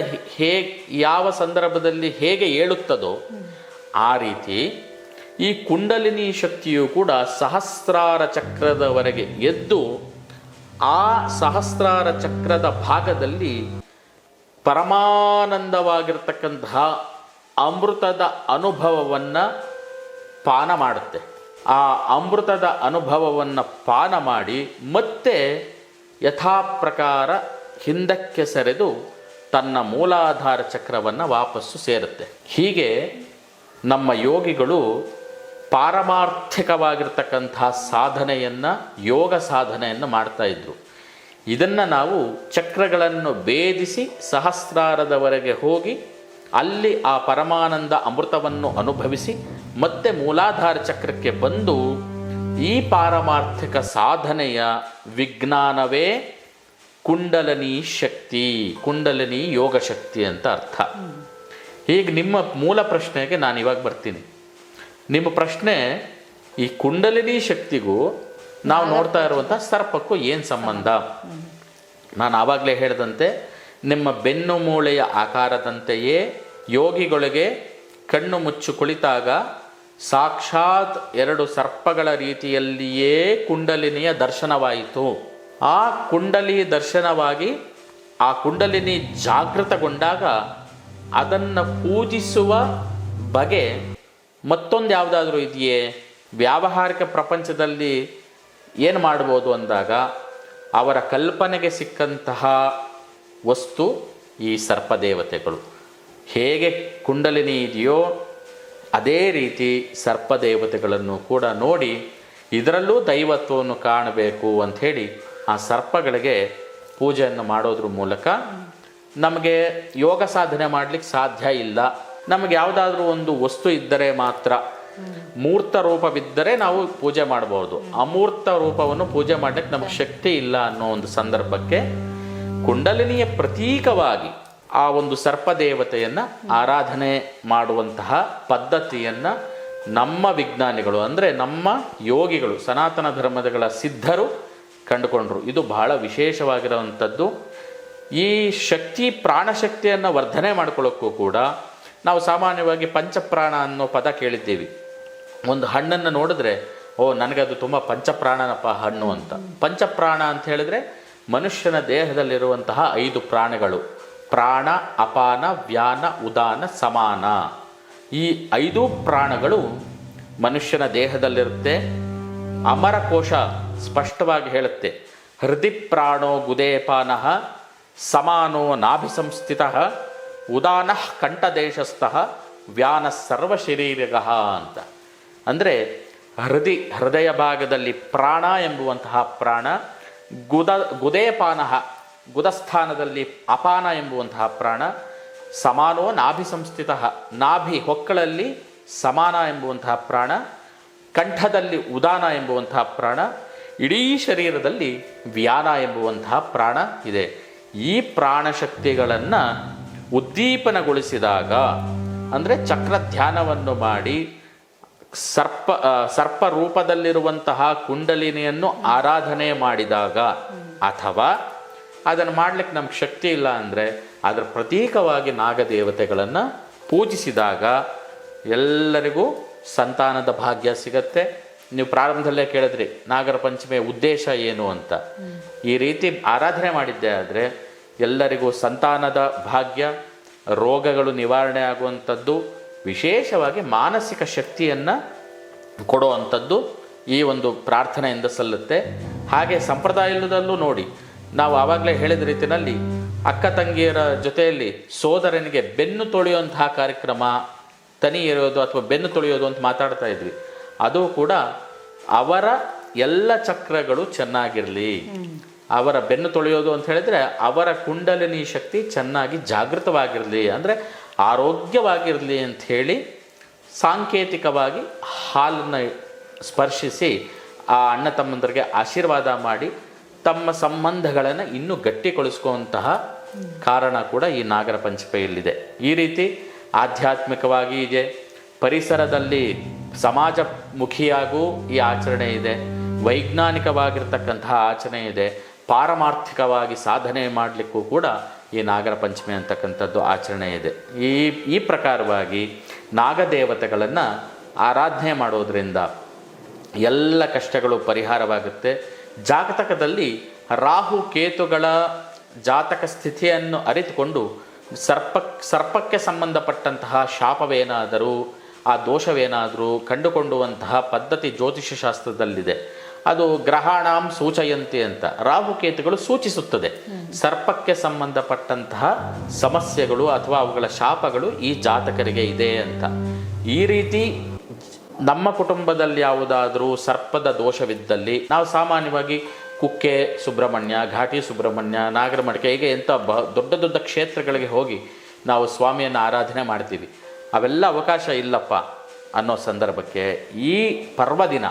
ಯಾವ ಸಂದರ್ಭದಲ್ಲಿ ಹೇಗೆ ಏಳುತ್ತದೋ ಆ ರೀತಿ ಈ ಕುಂಡಲಿನಿ ಶಕ್ತಿಯು ಕೂಡ ಸಹಸ್ರಾರ ಚಕ್ರದವರೆಗೆ ಎದ್ದು ಆ ಸಹಸ್ರಾರ ಚಕ್ರದ ಭಾಗದಲ್ಲಿ ಪರಮಾನಂದವಾಗಿರ್ತಕ್ಕಂತಹ ಅಮೃತದ ಅನುಭವವನ್ನು ಪಾನ ಮಾಡುತ್ತೆ. ಆ ಅಮೃತದ ಅನುಭವವನ್ನು ಪಾನ ಮಾಡಿ ಮತ್ತೆ ಯಥಾಪ್ರಕಾರ ಹಿಂದಕ್ಕೆ ಸರಿದು ತನ್ನ ಮೂಲಾಧಾರ ಚಕ್ರವನ್ನು ವಾಪಸ್ಸು ಸೇರುತ್ತೆ. ಹೀಗೆ ನಮ್ಮ ಯೋಗಿಗಳು ಪಾರಮಾರ್ಥಿಕವಾಗಿರ್ತಕ್ಕಂತಹ ಸಾಧನೆಯನ್ನು, ಯೋಗ ಸಾಧನೆಯನ್ನು ಮಾಡ್ತಾ ಇದ್ರು. ಇದನ್ನು ನಾವು ಚಕ್ರಗಳನ್ನು ಭೇದಿಸಿ ಸಹಸ್ರಾರದವರೆಗೆ ಹೋಗಿ ಅಲ್ಲಿ ಆ ಪರಮಾನಂದ ಅಮೃತವನ್ನು ಅನುಭವಿಸಿ ಮತ್ತೆ ಮೂಲಾಧಾರ ಚಕ್ರಕ್ಕೆ ಬಂದು ಈ ಪಾರಮಾರ್ಥಿಕ ಸಾಧನೆಯ ವಿಜ್ಞಾನವೇ ಕುಂಡಲಿನಿ ಶಕ್ತಿ, ಕುಂಡಲಿನಿ ಯೋಗ ಶಕ್ತಿ ಅಂತ ಅರ್ಥ. ಈಗ ನಿಮ್ಮ ಮೂಲ ಪ್ರಶ್ನೆಗೆ ನಾನು ಇವಾಗ ಬರ್ತೀನಿ. ನಿಮ್ಮ ಪ್ರಶ್ನೆ, ಈ ಕುಂಡಲಿನಿ ಶಕ್ತಿಗೂ ನಾವು ನೋಡ್ತಾ ಇರುವಂಥ ಸರ್ಪಕ್ಕೂ ಏನು ಸಂಬಂಧ? ನಾನು ಆವಾಗಲೇ ಹೇಳಿದಂತೆ ನಿಮ್ಮ ಬೆನ್ನು ಮೂಳೆಯ ಆಕಾರದಂತೆಯೇ ಯೋಗಿಗಳಿಗೆ ಕಣ್ಣು ಮುಚ್ಚು ಕುಳಿತಾಗ ಸಾಕ್ಷಾತ್ ಎರಡು ಸರ್ಪಗಳ ರೀತಿಯಲ್ಲಿಯೇ ಕುಂಡಲಿನಿಯ ದರ್ಶನವಾಯಿತು. ಆ ಕುಂಡಲಿ ದರ್ಶನವಾಗಿ ಆ ಕುಂಡಲಿನಿ ಜಾಗೃತಗೊಂಡಾಗ ಅದನ್ನು ಪೂಜಿಸುವ ಬಗೆ ಮತ್ತೊಂದು ಯಾವುದಾದ್ರೂ ಇದೆಯೇ? ವ್ಯಾವಹಾರಿಕ ಪ್ರಪಂಚದಲ್ಲಿ ಏನು ಮಾಡ್ಬೋದು ಅಂದಾಗ ಅವರ ಕಲ್ಪನೆಗೆ ಸಿಕ್ಕಂತಹ ವಸ್ತು ಈ ಸರ್ಪದೇವತೆಗಳು. ಹೇಗೆ ಕುಂಡಲಿನಿ ಇದೆಯೋ ಅದೇ ರೀತಿ ಸರ್ಪದೇವತೆಗಳನ್ನು ಕೂಡ ನೋಡಿ ಇದರಲ್ಲೂ ದೈವತ್ವವನ್ನು ಕಾಣಬೇಕು ಅಂಥೇಳಿ ಆ ಸರ್ಪಗಳಿಗೆ ಪೂಜೆಯನ್ನು ಮಾಡೋದ್ರ ಮೂಲಕ ನಮಗೆ ಯೋಗ ಸಾಧನೆ ಮಾಡಲಿಕ್ಕೆ ಸಾಧ್ಯ ಇಲ್ಲ. ನಮಗೆ ಯಾವುದಾದ್ರೂ ಒಂದು ವಸ್ತು ಇದ್ದರೆ ಮಾತ್ರ, ಮೂರ್ತ ರೂಪವಿದ್ದರೆ ನಾವು ಪೂಜೆ ಮಾಡಬಹುದು, ಅಮೂರ್ತ ರೂಪವನ್ನು ಪೂಜೆ ಮಾಡಲಿಕ್ಕೆ ನಮಗೆ ಶಕ್ತಿ ಇಲ್ಲ ಅನ್ನೋ ಒಂದು ಸಂದರ್ಭಕ್ಕೆ ಕುಂಡಲಿನಿಯ ಪ್ರತೀಕವಾಗಿ ಆ ಒಂದು ಸರ್ಪದೇವತೆಯನ್ನು ಆರಾಧನೆ ಮಾಡುವಂತಹ ಪದ್ಧತಿಯನ್ನು ನಮ್ಮ ವಿಜ್ಞಾನಿಗಳು, ಅಂದರೆ ನಮ್ಮ ಯೋಗಿಗಳು, ಸನಾತನ ಧರ್ಮಗಳ ಸಿದ್ಧರು ಕಂಡುಕೊಂಡ್ರು. ಇದು ಬಹಳ ವಿಶೇಷವಾಗಿರುವಂಥದ್ದು. ಈ ಶಕ್ತಿ, ಪ್ರಾಣಶಕ್ತಿಯನ್ನು ವರ್ಧನೆ ಮಾಡ್ಕೊಳ್ಳೋಕ್ಕೂ ಕೂಡ ನಾವು ಸಾಮಾನ್ಯವಾಗಿ ಪಂಚಪ್ರಾಣ ಅನ್ನೋ ಪದ ಕೇಳಿದ್ದೀವಿ. ಒಂದು ಹಣ್ಣನ್ನು ನೋಡಿದ್ರೆ ನನಗದು ತುಂಬ ಪಂಚಪ್ರಾಣನಪ್ಪ ಹಣ್ಣು ಅಂತ. ಪಂಚಪ್ರಾಣ ಅಂತ ಹೇಳಿದ್ರೆ ಮನುಷ್ಯನ ದೇಹದಲ್ಲಿರುವಂತಹ 5 ಪ್ರಾಣಗಳು: ಪ್ರಾಣ, ಅಪಾನ, ವ್ಯಾನ, ಉದಾನ, ಸಮಾನ. ಈ 5 ಪ್ರಾಣಗಳು ಮನುಷ್ಯನ ದೇಹದಲ್ಲಿರುತ್ತೆ. ಅಮರಕೋಶ ಸ್ಪಷ್ಟವಾಗಿ ಹೇಳುತ್ತೆ, ಹೃದಿ ಪ್ರಾಣೋ ಗುದೇಪಾನಃ ಸಮಾನೋ ನಾಭಿಸಂಸ್ಥಿತಃ ಉದಾನಃ ಕಂಠದೇಶಸ್ಥಃ ವ್ಯಾನ ಸರ್ವಶರೀರಗಃ ಅಂತ. ಅಂದರೆ ಹೃದಯ ಭಾಗದಲ್ಲಿ ಪ್ರಾಣ ಎಂಬುವಂತಹ ಪ್ರಾಣ, ಗುದೇಪಾನಃ ಗುದಸ್ಥಾನದಲ್ಲಿ ಅಪಾನ ಎಂಬುವಂತಹ ಪ್ರಾಣ, ಸಮಾನೋ ನಾಭಿ ಸಂಸ್ಥಿತಃ ನಾಭಿ ಹೊಕ್ಕಳಲ್ಲಿ ಸಮಾನ ಎಂಬುವಂತಹ ಪ್ರಾಣ, ಕಂಠದಲ್ಲಿ ಉದಾನ ಎಂಬುವಂತಹ ಪ್ರಾಣ, ಇಡೀ ಶರೀರದಲ್ಲಿ ವ್ಯಾನ ಎಂಬುವಂತಹ ಪ್ರಾಣ ಇದೆ. ಈ ಪ್ರಾಣಶಕ್ತಿಗಳನ್ನು ಉದ್ದೀಪನಗೊಳಿಸಿದಾಗ, ಅಂದರೆ ಚಕ್ರ ಧ್ಯಾನವನ್ನು ಮಾಡಿ ಸರ್ಪ ರೂಪದಲ್ಲಿರುವಂತಹ ಕುಂಡಲಿನಿಯನ್ನು ಆರಾಧನೆ ಮಾಡಿದಾಗ, ಅಥವಾ ಅದನ್ನು ಮಾಡಲಿಕ್ಕೆ ನಮ್ಗೆ ಶಕ್ತಿ ಇಲ್ಲ ಅಂದರೆ ಅದರ ಪ್ರತೀಕವಾಗಿ ನಾಗದೇವತೆಗಳನ್ನು ಪೂಜಿಸಿದಾಗ ಎಲ್ಲರಿಗೂ ಸಂತಾನದ ಭಾಗ್ಯ ಸಿಗತ್ತೆ. ನೀವು ಪ್ರಾರಂಭದಲ್ಲೇ ಕೇಳಿದ್ರಿ ನಾಗರ ಪಂಚಮಿಯ ಉದ್ದೇಶ ಏನು ಅಂತ. ಈ ರೀತಿ ಆರಾಧನೆ ಮಾಡಿದ್ದೆ ಆದರೆ ಎಲ್ಲರಿಗೂ ಸಂತಾನದ ಭಾಗ್ಯ, ರೋಗಗಳು ನಿವಾರಣೆ ಆಗುವಂಥದ್ದು, ವಿಶೇಷವಾಗಿ ಮಾನಸಿಕ ಶಕ್ತಿಯನ್ನು ಕೊಡುವಂಥದ್ದು ಈ ಒಂದು ಪ್ರಾರ್ಥನೆಯಿಂದ ಸಲ್ಲುತ್ತೆ. ಹಾಗೆ ಸಂಪ್ರದಾಯದಲ್ಲೂ ನೋಡಿ, ನಾವು ಆವಾಗಲೇ ಹೇಳಿದ ರೀತಿಯಲ್ಲಿ ಅಕ್ಕ ತಂಗಿಯರ ಜೊತೆಯಲ್ಲಿ ಸೋದರನಿಗೆ ಬೆನ್ನು ತೊಳೆಯುವಂತಹ ಕಾರ್ಯಕ್ರಮ, ತನಿ ಎರೆಯೋದು ಅಥವಾ ಬೆನ್ನು ತೊಳೆಯೋದು ಅಂತ ಮಾತಾಡ್ತಾ ಇದ್ವಿ. ಅದು ಕೂಡ ಅವರ ಎಲ್ಲ ಚಕ್ರಗಳು ಚೆನ್ನಾಗಿರಲಿ, ಅವರ ಬೆನ್ನು ತೊಳೆಯೋದು ಅಂತ ಹೇಳಿದ್ರೆ ಅವರ ಕುಂಡಲಿನಿ ಶಕ್ತಿ ಚೆನ್ನಾಗಿ ಜಾಗೃತವಾಗಿರಲಿ, ಅಂದರೆ ಆರೋಗ್ಯವಾಗಿರಲಿ ಅಂಥೇಳಿ ಸಾಂಕೇತಿಕವಾಗಿ ಹಾಲನ್ನು ಸ್ಪರ್ಶಿಸಿ ಆ ಅಣ್ಣ ತಮ್ಮಂದರಿಗೆ ಆಶೀರ್ವಾದ ಮಾಡಿ ತಮ್ಮ ಸಂಬಂಧಗಳನ್ನು ಇನ್ನೂ ಗಟ್ಟಿಗೊಳಿಸ್ಕೊಳ್ಳುವಂತಹ ಕಾರಣ ಕೂಡ ಈ ನಾಗರ ಪಂಚಮಿಯಲ್ಲಿದೆ. ಈ ರೀತಿ ಆಧ್ಯಾತ್ಮಿಕವಾಗಿ ಇದೆ, ಪರಿಸರದಲ್ಲಿ ಸಮಾಜಮುಖಿಯಾಗೂ ಈ ಆಚರಣೆ ಇದೆ, ವೈಜ್ಞಾನಿಕವಾಗಿರ್ತಕ್ಕಂತಹ ಆಚರಣೆ ಇದೆ, ಪಾರಮಾರ್ಥಿಕವಾಗಿ ಸಾಧನೆ ಮಾಡಲಿಕ್ಕೂ ಕೂಡ ಈ ನಾಗರ ಪಂಚಮಿ ಅಂತಕ್ಕಂಥದ್ದು ಆಚರಣೆ ಇದೆ. ಈ ಪ್ರಕಾರವಾಗಿ ನಾಗದೇವತೆಗಳನ್ನು ಆರಾಧನೆ ಮಾಡೋದರಿಂದ ಎಲ್ಲ ಕಷ್ಟಗಳು ಪರಿಹಾರವಾಗುತ್ತೆ. ಜಾತಕದಲ್ಲಿ ರಾಹು ಕೇತುಗಳ ಜಾತಕ ಸ್ಥಿತಿಯನ್ನು ಅರಿತುಕೊಂಡು ಸರ್ಪಕ್ಕೆ ಸಂಬಂಧಪಟ್ಟಂತಹ ಶಾಪವೇನಾದರೂ ಆ ದೋಷವೇನಾದರೂ ಕಂಡುಕೊಳ್ಳುವಂತಹ ಪದ್ಧತಿ ಜ್ಯೋತಿಷ್ಯ ಶಾಸ್ತ್ರದಲ್ಲಿದೆ. ಅದು ಗ್ರಹಾಣಾಂ ಸೂಚಯಂತಿ ಅಂತ ರಾಹುಕೇತುಗಳು ಸೂಚಿಸುತ್ತದೆ ಸರ್ಪಕ್ಕೆ ಸಂಬಂಧಪಟ್ಟಂತಹ ಸಮಸ್ಯೆಗಳು ಅಥವಾ ಅವುಗಳ ಶಾಪಗಳು ಈ ಜಾತಕರಿಗೆ ಇದೆ ಅಂತ. ಈ ರೀತಿ ನಮ್ಮ ಕುಟುಂಬದಲ್ಲಿ ಯಾವುದಾದರೂ ಸರ್ಪದ ದೋಷವಿದ್ದಲ್ಲಿ ನಾವು ಸಾಮಾನ್ಯವಾಗಿ ಕುಕ್ಕೆ ಸುಬ್ರಹ್ಮಣ್ಯ, ಘಾಟಿ ಸುಬ್ರಹ್ಮಣ್ಯ, ನಾಗರಮಡಿಕೆ ಹೀಗೆ ಎಂಥ ದೊಡ್ಡ ದೊಡ್ಡ ಕ್ಷೇತ್ರಗಳಿಗೆ ಹೋಗಿ ನಾವು ಸ್ವಾಮಿಯನ್ನು ಆರಾಧನೆ ಮಾಡ್ತೀವಿ. ಅವೆಲ್ಲ ಅವಕಾಶ ಇಲ್ಲಪ್ಪ ಅನ್ನೋ ಸಂದರ್ಭಕ್ಕೆ ಈ ಪರ್ವದಿನ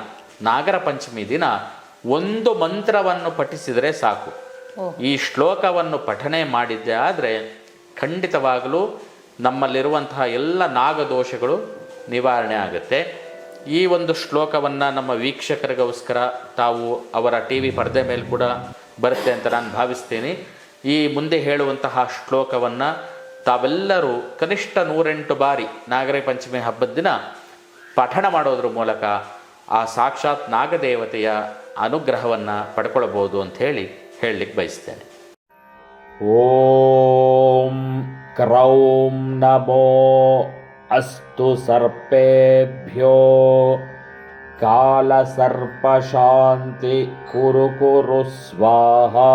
ನಾಗರ ಪಂಚಮಿ ದಿನ ಒಂದು ಮಂತ್ರವನ್ನು ಪಠಿಸಿದರೆ ಸಾಕು. ಈ ಶ್ಲೋಕವನ್ನು ಪಠನೆ ಮಾಡಿದ್ದೆ ಆದರೆ ಖಂಡಿತವಾಗಲೂ ನಮ್ಮಲ್ಲಿರುವಂತಹ ಎಲ್ಲ ನಾಗದೋಷಗಳು ನಿವಾರಣೆ ಆಗುತ್ತೆ. ಈ ಒಂದು ಶ್ಲೋಕವನ್ನು ನಮ್ಮ ವೀಕ್ಷಕರಿಗೋಸ್ಕರ ತಾವು ಅವರ ಟಿ ವಿ ಪರದೆ ಮೇಲೆ ಕೂಡ ಬರುತ್ತೆ ಅಂತ ನಾನು ಭಾವಿಸ್ತೀನಿ. ಈ ಮುಂದೆ ಹೇಳುವಂತಹ ಶ್ಲೋಕವನ್ನು ತಾವೆಲ್ಲರೂ ಕನಿಷ್ಠ 108 ಬಾರಿ ನಾಗರ ಪಂಚಮಿ ಹಬ್ಬದ ದಿನ ಪಠಣ ಮಾಡೋದ್ರ ಮೂಲಕ ಆ ಸಾಕ್ಷಾತ್ ನಾಗದೇವತೆಯ ಅನುಗ್ರಹವನ್ನು ಪಡ್ಕೊಳ್ಬೋದು ಅಂತ ಹೇಳಲಿಕ್ಕೆ ಬಯಸ್ತೇನೆ. ಓಂ ಕ್ರೌಂ ನಮೋ ಅಸ್ತು ಸರ್ಪೇಭ್ಯೋ ಕಾಲ ಸರ್ಪ ಶಾಂತಿ ಕುರು ಕುರು ಸ್ವಾಹಾ.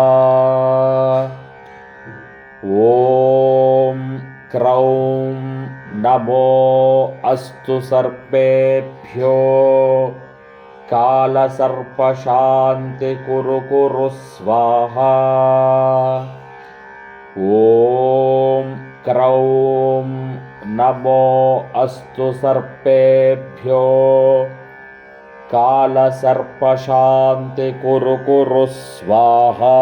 ಓಂ ಕ್ರೌಂ ನಮೋ ಅಸ್ತು ಸರ್ಪೇಭ್ಯೋ ಕಾಲ ಸರ್ಪ ಶಾಂತಿ ಕುರು ಕುರು ಸ್ವಾಹಾ. ಓಂ ಕ್ರೌಂ ನಮೋ ಅಸ್ತು ಸರ್ಪೇಭ್ಯೋ ಕಾಲ ಸರ್ಪ ಶಾಂತಿ ಕುರು ಕುರು ಸ್ವಾಹಾ.